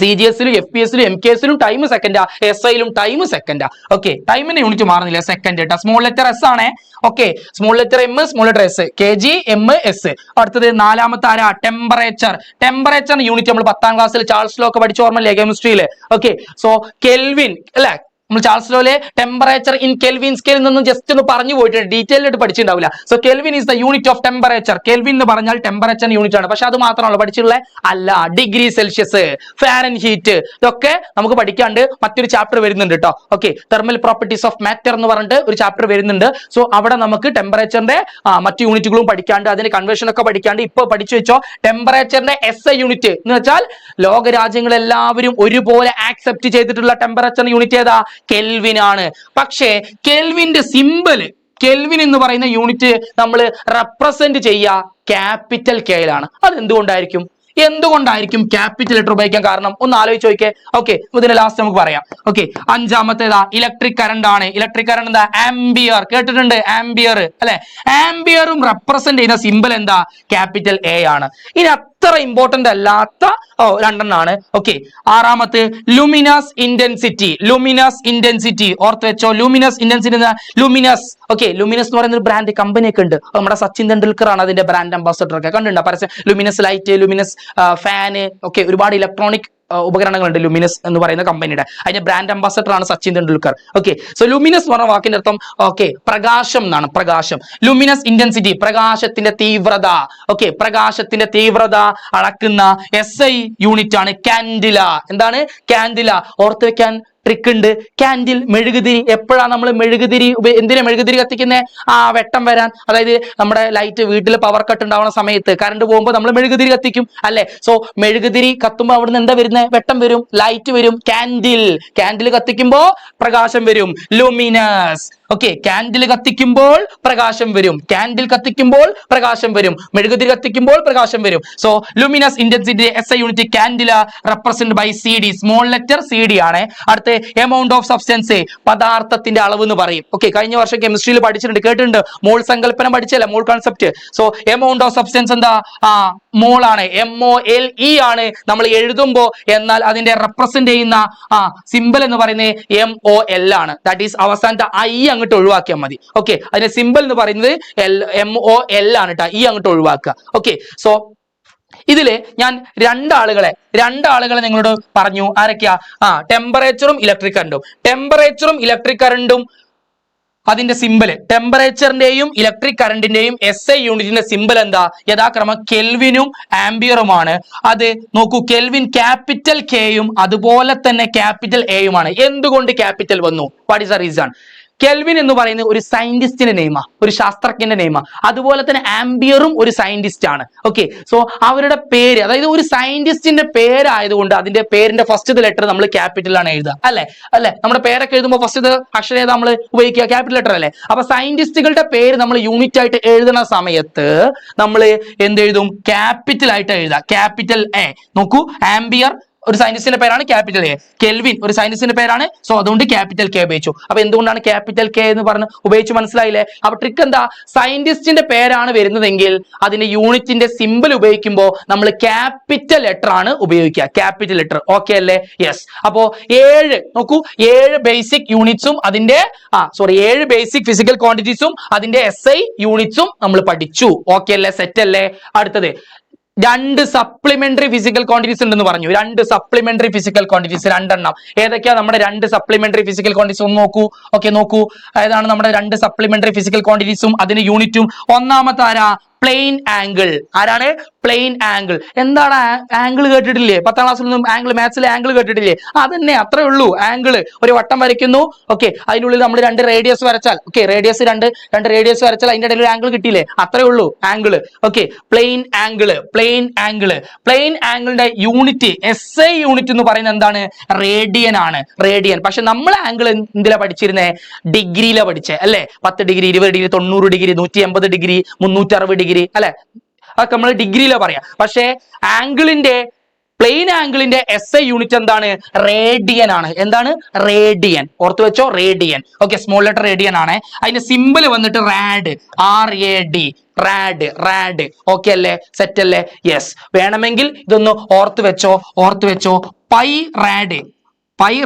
CGS-ലും FPS-ലും MKS-ലും ടൈം സെക്കൻഡാ, SI-ലും ടൈം സെക്കൻഡാ. ഓക്കെ, ടൈമിന്റെ യൂണിറ്റ് മാറുന്നില്ല, സെക്കൻഡ് കേട്ടോ. സ്മോൾ ലെറ്റർ S ആണേ. Okay, small letter M, small letter S, kg, M, S. അടുത്തത് നാലാമത്തെ ആരാ? ടെമ്പറേച്ചർ. ടെമ്പറേച്ചറിന്റെ യൂണിറ്റ് നമ്മൾ 10ാം ക്ലാസ്സിൽ ചാൾസ് ലോ ഒക്കെ പഠിച്ച ഓർമ്മയില്ലേ കെമിസ്ട്രിയില്? ഓക്കെ, സോ കെൽവിൻ അല്ലെ, നമ്മൾ ചാൾസ് ലോയിലെ ടെമ്പറേച്ചർ ഇൻ കെൽവിൻ സ്കെയിൽ നിന്നും ജസ്റ്റ് ഒന്ന് പറഞ്ഞു പോയിട്ടുണ്ട്, ഡീറ്റെയിൽ ആയിട്ട് പഠിച്ചിട്ടുണ്ടാവില്ല. So kelvin is the unit of temperature. Kelvin എന്ന് പറഞ്ഞാൽ ടെമ്പറേച്ചർ യൂണിറ്റ് ആണ്. പക്ഷെ അത് മാത്രമല്ല പഠിച്ചിട്ടുള്ള അല്ല, ഡിഗ്രി സെൽഷ്യസ്, ഫാരൻഹീറ്റ്, ഇതൊക്കെ നമുക്ക് പഠിക്കാണ്ട് മറ്റൊരു ചാപ്റ്റർ വരുന്നുണ്ട് കേട്ടോ. Okay, thermal properties of matter എന്ന് പറഞ്ഞിട്ട് ഒരു ചാപ്റ്റർ വരുന്നുണ്ട്. സോ അവിടെ നമുക്ക് ടെമ്പറേച്ചറിന്റെ മറ്റു യൂണിറ്റുകളും പഠിക്കാണ്ട് അതിന്റെ കൺവേർഷൻ ഒക്കെ പഠിക്കാണ്ട് ഇപ്പൊ പഠിച്ചു വെച്ചോ. ടെമ്പറേച്ചറിന്റെ SI യൂണിറ്റ് എന്ന് വെച്ചാൽ ലോകരാജ്യങ്ങളെല്ലാവരും ഒരുപോലെ ആക്സെപ്റ്റ് ചെയ്തിട്ടുള്ള ടെമ്പറേച്ചർ യൂണിറ്റ് ഏതാ? കെൽവിൻ ആണ്. പക്ഷേ കെൽവിന്റെ സിമ്പല്, കെൽവിൻ എന്ന് പറയുന്ന യൂണിറ്റ് നമ്മൾ റെപ്രസെന്റ് ചെയ്യുക ക്യാപിറ്റൽ കെയിലാണ്. അത് എന്തുകൊണ്ടായിരിക്കും? എന്തുകൊണ്ടായിരിക്കും ക്യാപിറ്റൽ ലെറ്റർ ഉപയോഗിക്കാൻ കാരണം? ഒന്ന് ആലോചിച്ച് നോക്കിയേ. ഓക്കെ, ഇതിന്റെ ലാസ്റ്റ് നമുക്ക് പറയാം. ഓക്കെ, അഞ്ചാമത്തേതാ ഇലക്ട്രിക് കറണ്ട് ആണ്. ഇലക്ട്രിക് കറണ്ട് എന്താ? ആംബിയർ. കേട്ടിട്ടുണ്ട് ആംബിയർ അല്ലെ? ആംബിയറും റെപ്രസെന്റ് ചെയ്യുന്ന സിമ്പൽ എന്താ? ക്യാപിറ്റൽ A ആണ്. ഇനി അത്ര ഇമ്പോർട്ടന്റ് അല്ലാത്ത രണ്ടെണ്ണാണ്. ഓക്കെ, ആറാമത്തെ ലുമിനസ് ഇന്റൻസിറ്റി. ലുമിനസ് ഇന്റൻസിറ്റി ഓർത്ത് വെച്ചോ. Luminous intensity, luminous. Okay, luminous എന്ന് പറയുന്ന ഒരു ബ്രാൻഡ് കമ്പനി ഒക്കെ ഉണ്ട്. നമ്മുടെ സച്ചിൻ തെണ്ടുൽക്കർ ആണ് അതിന്റെ ബ്രാൻഡ് അംബാസഡർ ഒക്കെ. കണ്ടിട്ടുണ്ടോ പരസ്യം? ലുമിനസ് ലൈറ്റ്, ലുമിനസ് ഫാന്, ഒക്കെ ഒരുപാട് ഇലക്ട്രോണിക് ഉപകരണങ്ങളുണ്ട് ലുമിനസ് എന്ന് പറയുന്ന കമ്പനിയുടെ. അതിന്റെ ബ്രാൻഡ് അംബാസഡർ ആണ് Sachin Tendulkar. Okay, so luminous എന്ന് പറഞ്ഞ വാക്കിന്റെ അർത്ഥം ഓക്കെ പ്രകാശം എന്നാണ്. പ്രകാശം. ലുമിനസ് ഇന്റൻസിറ്റി, പ്രകാശത്തിന്റെ തീവ്രത. ഓക്കെ, പ്രകാശത്തിന്റെ തീവ്രത അളക്കുന്ന SI യൂണിറ്റ് ആണ് കാൻഡില. എന്താണ്? കാൻഡില. ഓർത്ത് വെക്കാൻ ട്രിക്ക് ഉണ്ട്. കാൻഡിൽ, മെഴുകുതിരി. എപ്പോഴാണ് നമ്മൾ മെഴുകുതിരി എന്തിനാ മെഴുകുതിരി കത്തിക്കുന്നത്? വെട്ടം വരാൻ. അതായത് നമ്മുടെ ലൈറ്റ് വീട്ടിൽ പവർ കട്ട് ഉണ്ടാവുന്ന സമയത്ത് കറണ്ട് പോകുമ്പോൾ നമ്മൾ മെഴുകുതിരി കത്തിക്കും അല്ലെ? സോ മെഴുകുതിരി കത്തുമ്പോൾ അവിടുന്ന് എന്താ വരുന്നത്? വെട്ടം വരും, ലൈറ്റ് വരും. കാൻഡിൽ, കാൻഡിൽ കത്തിക്കുമ്പോ പ്രകാശം വരും. ലൂമിനസ്. ഓക്കെ, കാൻഡിൽ കത്തിക്കുമ്പോൾ പ്രകാശം വരും, കാൻഡിൽ കത്തിക്കുമ്പോൾ പ്രകാശം വരും, മെഴുകുതിരി കത്തിക്കുമ്പോൾ പ്രകാശം വരും. So luminous intensity SI unit candela represent by CD. Small letter CD ആണ്. അടുത്ത എമൗണ്ട് ഓഫ് സബ്സ്റ്റൻസ്, പദാർത്ഥത്തിന്റെ അളവ് എന്ന് പറയും. ഓക്കെ, കഴിഞ്ഞ വർഷം കെമിസ്ട്രിയിൽ പഠിച്ചിട്ടുണ്ട്, കേട്ടിട്ടുണ്ട്. മോൾ സങ്കല്പനം പഠിച്ചല്ലേ, mole concept. So amount of substance എന്താ? മോൾ ആണ്. MOLE ആണ് നമ്മൾ എഴുതുമ്പോ. എന്നാൽ അതിന്റെ റെപ്രസെന്റ് ചെയ്യുന്ന സിമ്പിൾ എന്ന് പറയുന്നത് MOL ആണ്. ദാറ്റ് ഈസ് അവസാനത്തെ I അങ്ങോട്ട് ഒഴിവാക്കിയാൽ മതി. ഓക്കെ, അതിന്റെ സിമ്പിൾ എന്ന് പറയുന്നത് MOL ആണ് കേട്ടോ. ഈ അങ്ങോട്ട് ഒഴിവാക്കുക. ഓക്കെ, സോ ഇതില് ഞാൻ രണ്ടാളുകളെ നിങ്ങളോട് പറഞ്ഞു. ആരൊക്കെയാ? ടെമ്പറേച്ചറും ഇലക്ട്രിക് കറണ്ടും. ടെമ്പറേച്ചറും ഇലക്ട്രിക് കറണ്ടും അതിന്റെ സിമ്പല്, ടെമ്പറേച്ചറിന്റെയും ഇലക്ട്രിക് കറണ്ടിന്റെയും SI യൂണിറ്റിന്റെ സിമ്പൽ എന്താ? യഥാക്രമം കെൽവിനും ആംബിയറുമാണ്. അത് നോക്കൂ, കെൽവിൻ ക്യാപിറ്റൽ Kയും അതുപോലെ തന്നെ ക്യാപിറ്റൽ Aയുമാണ്. എന്തുകൊണ്ട് ക്യാപിറ്റൽ വന്നു? What is the reason? Kelvin എന്ന് പറയുന്നത് ഒരു സയന്റിസ്റ്റിന്റെ നെയ്മാ, ഒരു ശാസ്ത്രജ്ഞന്റെ നെയ്മാ. അതുപോലെ തന്നെ ആംബിയറും ഒരു സയന്റിസ്റ്റ് ആണ്. ഓക്കെ, സോ അവരുടെ പേര്, അതായത് ഒരു സയന്റിസ്റ്റിന്റെ പേരായതുകൊണ്ട് അതിന്റെ പേരിന്റെ ഫസ്റ്റ് ലെറ്റർ നമ്മൾ ക്യാപിറ്റലാണ് എഴുതുക അല്ലെ? നമ്മുടെ പേരൊക്കെ എഴുതുമ്പോൾ ഫസ്റ്റ് അക്ഷരം ഏതാ നമ്മൾ ഉപയോഗിക്കുക? ക്യാപിറ്റൽ ലെറ്റർ അല്ലേ? അപ്പൊ സയന്റിസ്റ്റുകളുടെ പേര് നമ്മൾ യൂണിറ്റ് ആയിട്ട് എഴുതുന്ന സമയത്ത് നമ്മൾ എന്തെഴുതും? ക്യാപിറ്റൽ ആയിട്ട് എഴുതുക. Capital A. നോക്കൂ, ആംബിയർ ഒരു സയന്റിസ്റ്റിന്റെ പേരാണ്, ക്യാപിറ്റൽ A. കെൽവിൻ ഒരു സയന്റിസ്റ്റിന്റെ പേരാണ്. സോ അതുകൊണ്ട് ക്യാപിറ്റൽ K ഉപയോഗിച്ചു. അപ്പൊ എന്തുകൊണ്ടാണ് ക്യാപിറ്റൽ K എന്ന് പറഞ്ഞ് ഉപയോഗിച്ചു? മനസ്സിലായില്ലേ? അപ്പൊ ട്രിക്ക് എന്താ? സയന്റിസ്റ്റിന്റെ പേരാണ് വരുന്നതെങ്കിൽ അതിന്റെ യൂണിറ്റിന്റെ സിമ്പിൾ ഉപയോഗിക്കുമ്പോൾ നമ്മൾ ക്യാപിറ്റൽ ലെറ്റർ ആണ് ഉപയോഗിക്കുക. Capital letter. ഓക്കെ അല്ലേ? യെസ്. അപ്പോ 7 ബേസിക് യൂണിറ്റ്സും അതിന്റെ 7 ബേസിക് ഫിസിക്കൽ ക്വാണ്ടിറ്റീസും അതിന്റെ SI യൂണിറ്റ്സും നമ്മൾ പഠിച്ചു. ഓക്കെ അല്ലേ? സെറ്റ് അല്ലേ? അടുത്തത് 2 സപ്ലിമെന്ററി ഫിസിക്കൽ ക്വാണ്ടിറ്റീസ് ഉണ്ടെന്ന് പറഞ്ഞു. 2 സപ്ലിമെന്ററി ഫിസിക്കൽ ക്വാണ്ടിറ്റീസ്, 2 എണ്ണം. ഏതൊക്കെയാ നമ്മുടെ 2 സപ്ലിമെന്ററി ഫിസിക്കൽ ക്വാണ്ടിറ്റീസ്? ഒന്ന് നോക്കൂ. ഓക്കെ, നോക്കൂ. ഏതാണ് നമ്മുടെ 2 സപ്ലിമെന്ററി ഫിസിക്കൽ ക്വാണ്ടിറ്റീസും അതിന്റെ യൂണിറ്റും? ഒന്നാമത്തെ ആരാ? Plane angle. ആരാണ്? Plane angle. എന്താണ് ആംഗിൾ? കേട്ടിട്ടില്ലേ? 10ാം ക്ലാസ്സിൽ നിന്നും ആംഗിൾ, മാത്സിലെ ആംഗിൾ കേട്ടിട്ടില്ലേ? അതന്നെ, അത്രേ ഉള്ളൂ. ആംഗിൾ ഒരു വട്ടം വരയ്ക്കുന്നു. ഓക്കെ, അതിനുള്ളിൽ നമ്മൾ 2 റേഡിയസ് വരച്ചാൽ, ഓക്കെ, റേഡിയസ് രണ്ട് റേഡിയസ് വരച്ചാൽ അതിന്റെ ഇടയിൽ ഒരു ആംഗിൾ കിട്ടിയില്ലേ? അത്രേ ഉള്ളൂ angle. Okay, plane angle. Plane ആംഗിളിന്റെ യൂണിറ്റ്, SI യൂണിറ്റ് എന്ന് പറയുന്നത് എന്താണ്? റേഡിയൻ ആണ്. റേഡിയൻ. പക്ഷെ നമ്മൾ ആംഗിൾ എന്തിലാ പഠിച്ചിരുന്നേ? ഡിഗ്രിയിലാ പഠിച്ചേ അല്ലെ? 10 degree, 20 degree, 90 degree, 180 degree, 360 degree അല്ലെ? അതൊക്കെ നമ്മൾ ഡിഗ്രിയിലാ പറയാ. പക്ഷെ ആംഗിളിന്റെ പ്ലെയിൻ ആംഗിളിന്റെ SI യൂണിറ്റ് എന്താണ്? റേഡിയൻ ആണ്. എന്താണ്? റേഡിയൻ. ഓർത്ത് വെച്ചോ, radian. Okay, small letter radian ആണ്. അതിന്റെ സിമ്പിൾ വന്നിട്ട് റാഡ്, RAD, റാഡ്. ഓക്കെ അല്ലേ? സെറ്റ് അല്ലേ? യെസ്. വേണമെങ്കിൽ ഇതൊന്ന് ഓർത്ത് വെച്ചോ. പൈ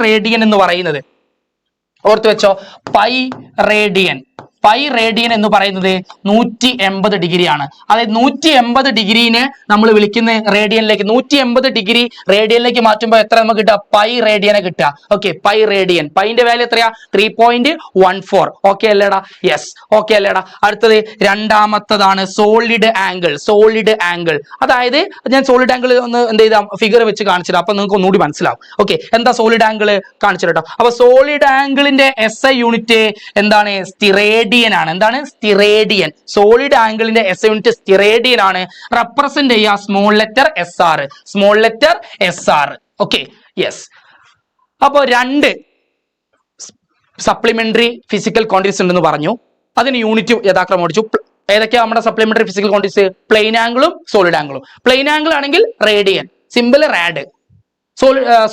റേഡിയൻ എന്ന് പറയുന്നത് ഓർത്ത് വെച്ചോ. പൈ റേഡിയൻ എന്ന് പറയുന്നത് 180 ഡിഗ്രി ആണ്. അതായത് 180 ഡിഗ്രീനെ നമ്മൾ വിളിക്കുന്ന റേഡിയനിലേക്ക്, 180 ഡിഗ്രി റേഡിയനിലേക്ക് മാറ്റുമ്പോൾ എത്ര നമുക്ക് കിട്ടുക? പൈ റേഡിയനെ കിട്ടുക. Okay, pi radian. പൈന്റെ വാല്യൂ എത്രയാ? 3.14. ഓക്കെ അല്ലേടാ? യെസ്. ഓക്കെ അല്ലേടാ? അടുത്തത് രണ്ടാമത്തതാണ് സോളിഡ് ആംഗിൾ. അതായത് ഞാൻ സോളിഡ് ആംഗിൾ ഒന്ന് എന്ത് ചെയ്താ ഫിഗർ വെച്ച് കാണിച്ചിട്ട് അപ്പൊ നിങ്ങൾക്ക് ഒന്നുകൂടി മനസ്സിലാവും. ഓക്കെ, എന്താ സോളിഡ് ആംഗിൾ കാണിച്ചിട്ടോ. അപ്പൊ സോളിഡ് ആംഗിളിന്റെ SI യൂണിറ്റ് എന്താണ്? സ്റ്റിറേഡിയൻ ആണ്. എന്താണ്? സ്റ്റിറേഡിയൻ. സോളിഡ് ആംഗിളിന്റെ SI യൂണിറ്റ് സ്റ്റിറേഡിയൻ ആണ്. റെപ്രസെന്റ് ചെയ്യുക small letter SR. Okay, yes. അപ്പോ രണ്ട് സപ്ലിമെന്ററി ഫിസിക്കൽ ക്വാണ്ടിറ്റീസ് ഉണ്ടെന്ന് പറഞ്ഞു. അതിന് യൂണിറ്റ് യഥാക്രമം ഓടിച്ചു. ഏതൊക്കെയാ നമ്മുടെ സപ്ലിമെന്ററി ഫിസിക്കൽ ക്വാണ്ടിറ്റീസ്? പ്ലെയിൻ ആംഗിളും സോളിഡ് ആംഗിളും. പ്ലെയിൻ ആംഗിൾ ആണെങ്കിൽ radian, symbol rad.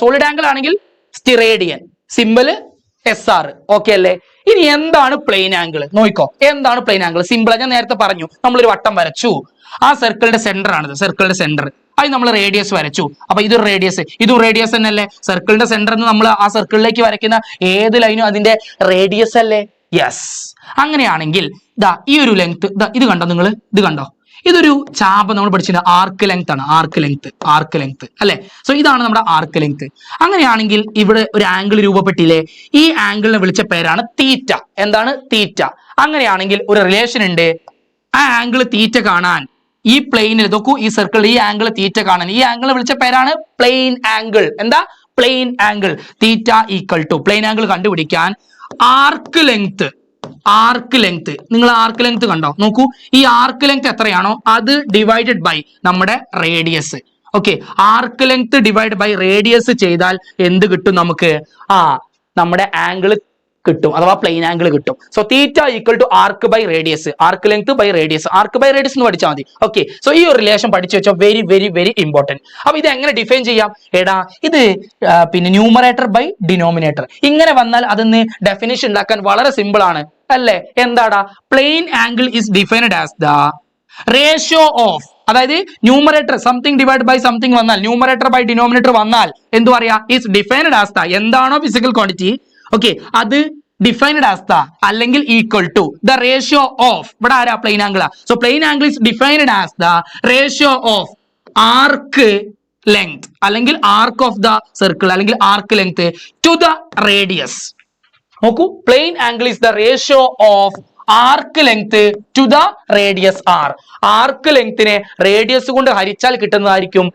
Solid angle ആണെങ്കിൽ സ്റ്റിറേഡിയൻ, സിമ്പിൾ SR. ഓക്കെ അല്ലേ? ഇനി എന്താണ് പ്ലെയിൻ ആംഗിൾ? നോക്കിക്കോ, എന്താണ് പ്ലെയിൻ ആംഗിൾ? സിമ്പിൾ. ഞാൻ നേരത്തെ പറഞ്ഞു, നമ്മളൊരു വട്ടം വരച്ചു. ആ സർക്കിളിന്റെ സെന്റർ ആണിത്, സർക്കിളിന്റെ സെന്റർ. അത് നമ്മൾ റേഡിയസ് വരച്ചു. അപ്പൊ ഇതൊരു റേഡിയസ്, ഇതും റേഡിയസ് തന്നെ അല്ലേ? സർക്കിളിന്റെ സെന്റർ എന്ന് നമ്മൾ ആ സർക്കിളിലേക്ക് വരയ്ക്കുന്ന ഏത് ലൈനും അതിന്റെ റേഡിയസ് അല്ലേ? യെസ്. അങ്ങനെയാണെങ്കിൽ ദാ ഈ ഒരു ലെങ്ത്, ഇത് കണ്ടോ നിങ്ങൾ? ഇത് കണ്ടോ? ഇതൊരു ചാപം നമ്മൾ പഠിച്ചിട്ട് ആർക്ക് ലെങ്ത് ആണ്. ആർക്ക് ലെങ്ത് അല്ലെ? സോ ഇതാണ് നമ്മുടെ ആർക്ക് ലെങ്ത്. അങ്ങനെയാണെങ്കിൽ ഇവിടെ ഒരു ആംഗിൾ രൂപപ്പെട്ടില്ലേ? ഈ ആംഗിളിനെ വിളിച്ച പേരാണ് തീറ്റ. എന്താണ്? തീറ്റ. അങ്ങനെയാണെങ്കിൽ ഒരു റിലേഷൻ ഉണ്ട്. ആ ആംഗിൾ തീറ്റ കാണാൻ ഈ പ്ലെയിനിൽ നോക്കൂ, ഈ സർക്കിൾ, ഈ ആംഗിൾ തീറ്റ കാണാൻ ഈ ആംഗിൾ വിളിച്ച പേരാണ് പ്ലെയിൻ ആംഗിൾ. എന്താ? Plane angle. Theta equal to, plane angle കണ്ടുപിടിക്കാൻ ആർക്ക് ലെങ്ത്. നിങ്ങൾ ആർക്ക് ലെങ്ത് കണ്ടോ? നോക്കൂ, ഈ ആർക്ക് ലെങ്ത് എത്രയാണോ അത് ഡിവൈഡഡ് ബൈ നമ്മുടെ radius. Okay, arc length divide by radius ചെയ്താൽ എന്ത് കിട്ടും നമുക്ക്? നമ്മുടെ ആംഗിൾ കിട്ടും, അഥവാ പ്ലെയിൻ ആംഗിൾ കിട്ടും. So theta equal to arc by radius, arc length by radius. Arc by radius എന്ന് പഠിച്ചാൽ മതി. ഓക്കെ, സോ ഈ ഒരു റിലേഷൻ പഠിച്ചു വെച്ചോ. Very very very important. അപ്പൊ ഇത് എങ്ങനെ ഡിഫൈൻ ചെയ്യാം? ഇത് പിന്നെ ന്യൂമറേറ്റർ ബൈ ഡിനോമിനേറ്റർ. ഇങ്ങനെ വന്നാൽ അതിന് ഡെഫിനിഷൻ ഉണ്ടാക്കാൻ വളരെ സിമ്പിൾ ആണ് അല്ലേ? എന്താടാ? Plane angle is defined as the ratio of, അതായത് numerator something divide by something വന്നാൽ, ന്യൂമറേറ്റർ ബൈ ഡിനോമിനേറ്റർ വന്നാൽ എന്ത് പറയാ? ഈസ് ഡിഫൈൻഡ് ആസ് ദ, എന്താണോ ഫിസിക്കൽ ക്വാണ്ടിറ്റി, ഓക്കെ, അത് ഡിഫൈൻഡ് ആസ് ദ അല്ലെങ്കിൽ equal to the ratio of, ഇവിടെ ആരാ? Plane angle. So plane angle is defined as the ratio of arc length അല്ലെങ്കിൽ ആർക്ക് ഓഫ് ദ സർക്കിൾ അല്ലെങ്കിൽ arc length to the radius. നോക്കൂ, plain angle is the ratio of arc length to the radius R. Arc ലെങ്തിനെ റേഡിയസ് കൊണ്ട് ഹരിച്ചാൽ കിട്ടുന്നതായിരിക്കും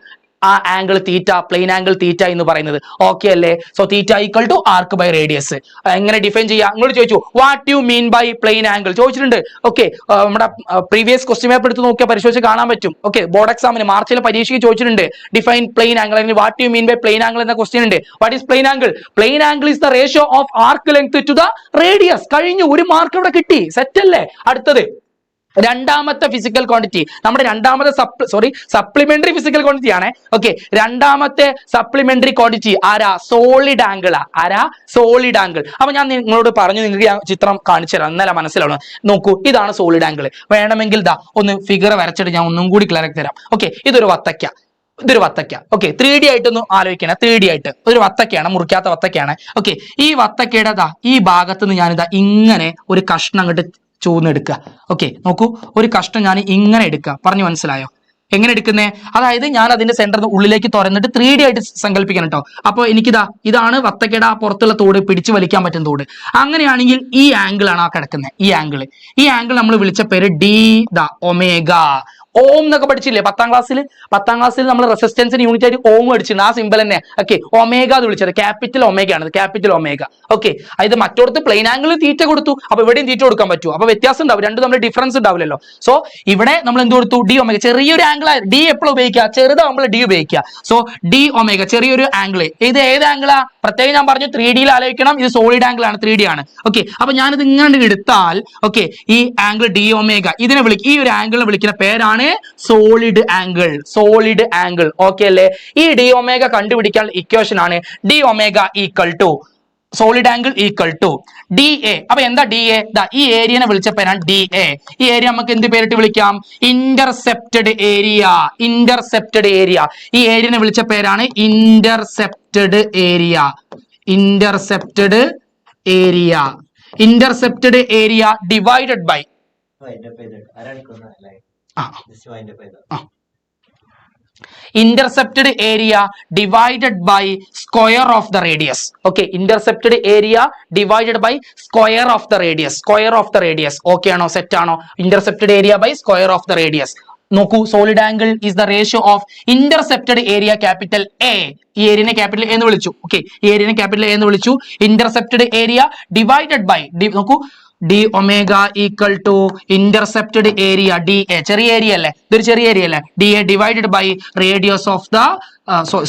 ആ angle theta, plane angle theta എന്ന് പറയുന്നത്. ഓക്കെ അല്ലേ? So theta equal to arc by radius. എങ്ങനെ ഡിഫൈൻ ചെയ്യാം? ഇങ്ങോട്ട് ചോദിച്ചു, what you mean by plane angle ചോദിച്ചിട്ടുണ്ട്. ഓക്കെ, നമ്മുടെ പ്രീവിയസ് ക്വസ്റ്റ്യൻ പേപ്പർ എടുത്ത് നോക്കിയാൽ പരിശോധിച്ച് കാണാൻ പറ്റും. ഓക്കെ, ബോർഡ് എക്സാമിന് മാർച്ചിലെ പരീക്ഷയ്ക്ക് ചോദിച്ചിട്ടുണ്ട് ഡിഫൈൻ പ്ലെയിൻ ആംഗിൾ, അല്ലെങ്കിൽ what you mean by plane angle എന്ന ക്വസ്റ്റ്യൻ ഉണ്ട്. What is plane angle? Plane angle is the ratio of arc length to the radius. കഴിഞ്ഞു, ഒരു മാർക്ക് ഇവിടെ കിട്ടി. സെറ്റ് അല്ലേ? അടുത്തത് രണ്ടാമത്തെ ഫിസിക്കൽ ക്വാണ്ടിറ്റി, നമ്മുടെ രണ്ടാമത്തെ സപ്ലിമെന്ററി ഫിസിക്കൽ ക്വാണ്ടിറ്റി ആണ്. ഓക്കെ, രണ്ടാമത്തെ സപ്ലിമെന്ററി ക്വാണ്ടിറ്റി ആരാ? Solid angle. Solid angle. അപ്പൊ ഞാൻ നിങ്ങളോട് പറഞ്ഞു, നിങ്ങൾക്ക് ചിത്രം കാണിച്ചു തരാം, എന്നാലും മനസ്സിലാവണം. നോക്കൂ, ഇതാണ് സോളിഡ് ആംഗിൾ. വേണമെങ്കിൽ ഒന്ന് ഫിഗർ വരച്ചിട്ട് ഞാൻ ഒന്നും കൂടി ക്ലിയർ ആക്കി തരാം. ഓക്കെ, ഇതൊരു വത്തക്ക. ഓക്കെ, 3D ആയിട്ടൊന്ന് ആലോചിക്കണം. 3D ആയിട്ട് ഒരു വത്തക്കയാണ്, മുറിക്കാത്ത വത്തക്കയാണ്. ഓക്കെ, ഈ വത്തക്കയുടെ ഈ ഭാഗത്ത് നിന്ന് ഞാനിതാ ഇങ്ങനെ ഒരു കഷ്ണം അങ്ങോട്ട് ചൂന്നെടുക്കുക. ഓക്കെ, നോക്കൂ, ഒരു കഷ്ണം ഞാൻ ഇങ്ങനെ എടുക്കുക. പറഞ്ഞു മനസ്സിലായോ? എങ്ങനെ എടുക്കുന്നേ? അതായത് ഞാൻ അതിന്റെ സെന്ററിന് ഉള്ളിലേക്ക് തുറന്നിട്ട് 3D ആയിട്ട് സങ്കല്പിക്കണം കേട്ടോ. അപ്പൊ ഇതാണ് വത്തക്കയുടെ പുറത്തുള്ള തോട്, പിടിച്ചു വലിക്കാൻ പറ്റുന്ന തോട്. അങ്ങനെയാണെങ്കിൽ ഈ ആംഗിൾ ആണ് ആ കിടക്കുന്നത്. ഈ ആംഗിൾ നമ്മൾ വിളിച്ച പേര് ഡി ദ ഒമേഗ. ഓം എന്നൊക്കെ പഠിച്ചില്ലേ 10ാം ക്ലാസ്സിൽ നമ്മൾ റെസിസ്റ്റൻസിന് യൂണിറ്റ് ആയിട്ട് ഓം പഠിച്ചിട്ടുണ്ട്. ആ സിമ്പിൾ തന്നെ. ഓക്കെ, ഒമേഗ എന്ന് വിളിച്ചത് ക്യാപിറ്റൽ ഒമേഗ ആണ്. Capital omega. ഓക്കെ, അതായത് മറ്റോടത്ത് പ്ലെയിൻ ആംഗിൾ തീറ്റ കൊടുത്തു, അപ്പൊ ഇവിടെയും തീറ്റ കൊടുക്കാൻ പറ്റുമോ? അപ്പൊ വ്യത്യാസം ഉണ്ടാവും, രണ്ടും നമ്മൾ ഡിഫറൻസ് ഉണ്ടാവില്ലല്ലോ. സോ ഇവിടെ നമ്മൾ എന്ത് കൊടുത്തു? D omega. ചെറിയൊരു ആംഗിൾ ഡി എപ്പോഴും ഉപയോഗിക്കുക, ചെറുതാവുമ്പോൾ ഡി ഉപയോഗിക്കുക. സോ ഡി ഒമേഗ, ചെറിയൊരു ആംഗിൾ. ഇത് ഏത് ആംഗിളാ? പ്രത്യേകം ഞാൻ പറഞ്ഞു 3D ആലോചിക്കണം. ഇത് സോളിഡ് ആംഗിൾ ആണ്, 3D ആണ്. ഓക്കെ, അപ്പൊ ഞാനിത് ഇങ്ങനെ എടുത്താൽ, ഓക്കെ, ഈ ആംഗിൾ ഡി ഒമേഗ, ഇതിനെ ഈ ഒരു ആംഗിളിനെ വിളിക്കുന്ന പേരാണ് എന്താണ്? Solid angle. Solid angle. Okay അല്ലേ? ഈ ഡി ഒമേഗ കണ്ടുപിടിക്കാൻ ഇക്വേഷൻ ആണ് D omega equal to solid angle equal to D A. അപ്പൊ എന്താ ഡി എ? ഈ ഏരിയനെ വിളിച്ച പേരാണ് ഡി എ. ഈ ഏരിയ നമുക്ക് എന്ത് പേരിട്ട് വിളിക്കാം? Intercepted area. Intercepted area. ഈ ഏരിയനെ വിളിച്ച പേരാണ് intercepted area. Intercepted area. Intercepted area divided by intercepted area divided by square of the radius. Okay, intercepted area divided by square of the radius. Square of the radius. Okay ആണോ? സെറ്റ് ആണോ? intercepted area by square of the radius. നോക്കൂ, solid angle is the ratio of intercepted area capital A. ഈ ഏരിയനെ ക്യാപിറ്റൽ എ എന്ന് വിളിച്ചു. ഓക്കെ, ഈ ഏരിയനെ ക്യാപിറ്റൽ എ എന്ന് വിളിച്ചു. ഇന്റർസെപ്റ്റഡ് ഏരിയ ഡിവൈഡഡ് ബൈ നോക്കൂ, D omega equal to intercepted area D A. ചെറിയ ഏരിയ അല്ലേ? ഇതൊരു ചെറിയ ഏരിയ അല്ലേ? D A divided by radius of the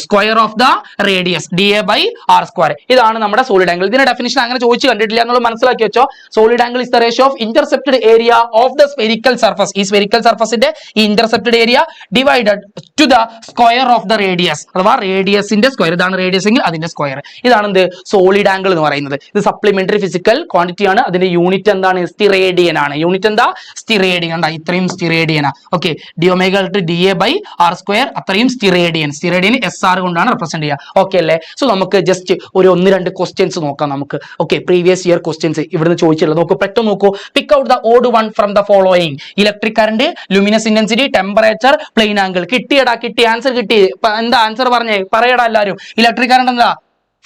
square of the radius D A by R square. ഇതാണ് നമ്മുടെ സോളിഡ് ആംഗിൾ. ഇതിന്റെ ഡെഫിനിഷൻ അങ്ങനെ ചോദിച്ചു കണ്ടിട്ടില്ല എന്നുള്ളത് മനസ്സിലാക്കി വെച്ചോ. Solid angle is the ratio of intercepted area of the spherical surface. ഈ സ്ഫെരിക്കൽ സർഫസിന്റെ ഈ intercepted area divided to the square of the radius, അഥവാ റേഡിയസിന്റെ സ്ക്വയർ. ഇതാണ് റേഡിയസ് എങ്കിൽ അതിന്റെ സ്ക്വയർ. ഇതാണ് എന്ത്? സോളിഡ് ആംഗിൾ എന്ന് പറയുന്നത്. ഇത് സപ്ലിമെന്ററി ഫിസിക്കൽ ക്വാണ്ടിറ്റി ആണ്. അതിന്റെ യൂണിറ്റ് എന്താണ്? സ്റ്റിറേഡിയൻ ആണ്. യൂണിറ്റ് എന്താ? സ്റ്റിറേഡിയൻ. എന്താ? ഇത്രയും steradian. Okay, D omega D A by R square, അത്രയും സ്റ്റിറേഡിയൻ. സ്റ്റിറേഡിയൻ എസ് ആർ കൊണ്ടാണ് റെപ്രസെന്റ് ചെയ്യുക. ഓക്കെ അല്ലേ? സോ നമുക്ക് ജസ്റ്റ് ഒരു 1-2 ക്വസ്റ്റ്യൻസ് നോക്കാം നമുക്ക്. ഓക്കെ, പ്രീവിയസ് ഇയർ ക്വസ്റ്റ്യൻസ് ഇവിടുന്ന് ചോദിച്ചിട്ടുള്ളത് നോക്കൂ, പെട്ടെന്ന് നോക്കൂ. Pick out the odd one from the following. Electric current, luminous intensity, temperature, plane angle. കിട്ടിയടാ, കിട്ടി. ആൻസർ കിട്ടി. എന്താ ആൻസർ പറഞ്ഞേ? പറയടാ എല്ലാവരും. ഇലക്ട്രിക് കറന്റ് എന്താ?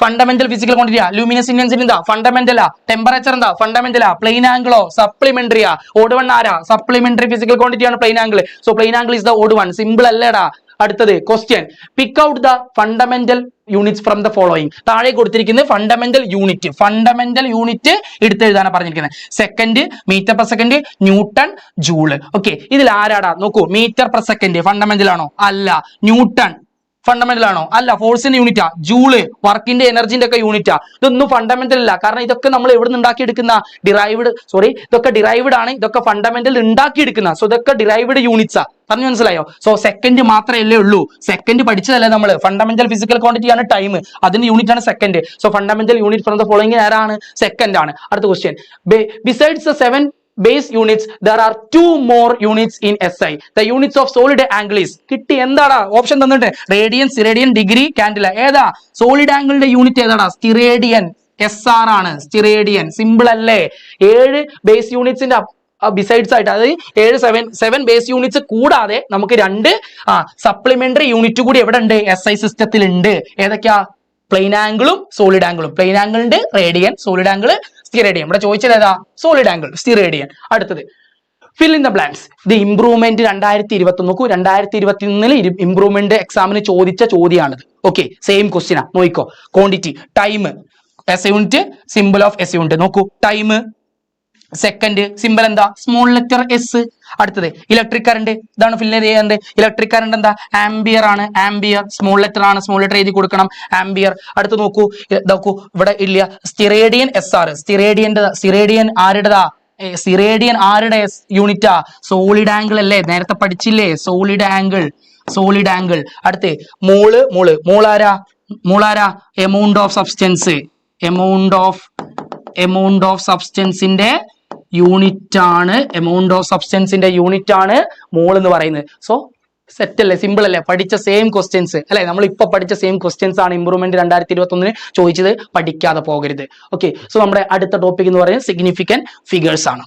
ഫണ്ടമെന്റൽ ഫിസിക്കൽ ക്വാണ്ടിറ്റിയാ. ലൂമിനസ് ഇന്റൻസിറ്റി എന്താ? ഫണ്ടമെന്റലാ. ടെമ്പറേച്ചർ എന്താ? ഫണ്ടമെന്റലാ. പ്ലെയിൻ ആംഗിളോ? സപ്ലിമെന്ററിയാ. ഓഡ് വൺ ആരാ? സപ്ലിമെന്ററി ഫിസിക്കൽ ക്വാണ്ടിറ്റി ആണ് plane angle. So plane angle is the odd one. Simple അല്ലേടാ. അടുത്തത് question, pick out the fundamental units from the following. താഴെ കൊടുത്തിരിക്കുന്നത് ഫണ്ടമെന്റൽ യൂണിറ്റ്. ഫണ്ടമെന്റൽ യൂണിറ്റ് എടുത്ത് എഴുതാനാണ് പറഞ്ഞിരിക്കുന്നത്. Second, metre per second, newton, joule. Okay, ഇതിൽ ആരാടാ? നോക്കൂ, മീറ്റർ പെർ സെക്കൻഡ് ഫണ്ടമെന്റൽ ആണോ? അല്ല. ന്യൂട്ടൺ ഫണ്ടമെന്റൽ ആണോ? അല്ല. ഫോഴ്സിന്റെ യൂണിറ്റാ. ജൂള് വർക്കിന്റെ എനർജിന്റെ ഒക്കെ യൂണിറ്റാ. ഇതൊന്നും ഫണ്ടമെന്റൽ അല്ല. കാരണം ഇതൊക്കെ നമ്മൾ എവിടെ നിന്ന് ഉണ്ടാക്കിയെടുക്കുന്ന ഇതൊക്കെ ഡിറൈവ്ഡ് ആണ്. ഇതൊക്കെ ഫണ്ടമെന്റൽ ഉണ്ടാക്കിയെടുക്കുന്ന. സോ ഇതൊക്കെ ഡിറൈവ്ഡ് യൂണിറ്റ്സാ. പറഞ്ഞു മനസ്സിലായോ? സോ സെക്കൻഡ് മാത്രമേ ഉള്ളൂ. സെക്കൻഡ് പഠിച്ചതല്ലേ നമ്മള്. ഫണ്ടമെന്റൽ ഫിസിക്കൽ ക്വാണ്ടിറ്റി ആണ് ടൈം. അതിന്റെ യൂണിറ്റ് ആണ് second. So fundamental unit from the following ആരാണ്? സെക്കൻഡ് ആണ്. അടുത്ത question, besides the 7 base units there are 2 more units in SI. The units of solid angle is. കിട്ടി. എന്താടാ ഓപ്ഷൻ തന്നിട്ട്? Radian, steradian, degree, candela. ഏതാ? സോളിഡ് ആംഗിളിന്റെ യൂണിറ്റ് ഏതാടാ? സ്റ്റിറേഡിയൻ. SR ആണ്. സ്റ്റിറേഡിയൻ. സിമ്പിൾ അല്ലേ? 7 ബേസ് യൂണിറ്റ്സിന്റെ ബിസൈഡ്സ് ആയിട്ട്, അതായത് 7 ബേസ് യൂണിറ്റ്സ് കൂടാതെ നമുക്ക് 2 സപ്ലിമെന്ററി യൂണിറ്റ് കൂടി എവിടെ ഉണ്ട്? SI സിസ്റ്റത്തിൽ ഉണ്ട്. ഏതൊക്കെയാ? പ്ലെയിൻ ആംഗിളും സോളിഡ് ആംഗിളും. പ്ലെയിൻ ആംഗിളിന്റെ റേഡിയൻ, സോളിഡ് ആംഗിൾ സ്റ്റിറേഡിയൻ. ഇവിടെ ചോദിച്ചത് ഏതാ? Solid angle, steradian. അടുത്തത്, ഫിൽ ഇൻ ദ ബ്ലാങ്ക്സ്. ഇത് ഇംപ്രൂവ്മെന്റ് 2021. നോക്കൂ, 2021 ഇംപ്രൂവ്മെന്റ് എക്സാമിന് ചോദിച്ച ചോദ്യമാണിത്. ഓക്കെ, സെയിം ക്വസ്റ്റ്യനാ. നോക്കിക്കോ. Quantity, time, S unit, symbol of S unit. നോക്കൂ, ടൈം, സെക്കൻഡ്, സിമ്പിൾ എന്താ? Small letter S. അടുത്തത് ഇലക്ട്രിക് കറന്റ്. ഇതാണ് ഫില്ല് ചെയ്യുന്നത്. ഇലക്ട്രിക് കറന്റ് എന്താ? ആംബിയർ ആണ്. ആംബിയർ സ്മോൾ ലെറ്റർ ആണ്. സ്മോൾ ലെറ്റർ എഴുതി കൊടുക്കണം. ആംബിയർ. അടുത്ത് നോക്കൂ, ഇവിടെ ഇല്ല. സ്റ്റിറേഡിയൻ എസ് ആർ. സ്റ്റിറേഡിയൻ ആരുടേതാ? സ്റ്റിറേഡിയൻ ആരുടെ യൂണിറ്റാ? സോളിഡ് ആംഗിൾ അല്ലേ? നേരത്തെ പഠിച്ചില്ലേ? Solid angle, solid angle. അടുത്ത് മോളാരാ? Amount of substance. Amount of സബ്സ്റ്റൻസിന്റെ യൂണിറ്റ് ആണ്. എമൗണ്ട് ഓഫ് സബ്സ്റ്റൻസിന്റെ യൂണിറ്റ് ആണ് മോൾ എന്ന് പറയുന്നത്. സോ സെറ്റ് അല്ലേ? സിമ്പിൾ അല്ലേ? പഠിച്ച സെയിം ക്വസ്റ്റ്യൻസ് അല്ലെ? നമ്മൾ ഇപ്പൊ പഠിച്ച സെയിം ക്വസ്റ്റ്യൻസ് ആണ് ഇംപ്രൂവ്മെന്റ് 2021 ചോദിച്ചത്. പഠിക്കാതെ പോകരുത്. ഓക്കെ, സോ നമ്മുടെ അടുത്ത ടോപ്പിക് എന്ന് പറയുന്നത് സിഗ്നിഫിക്കന്റ് ഫിഗേഴ്സ് ആണ്.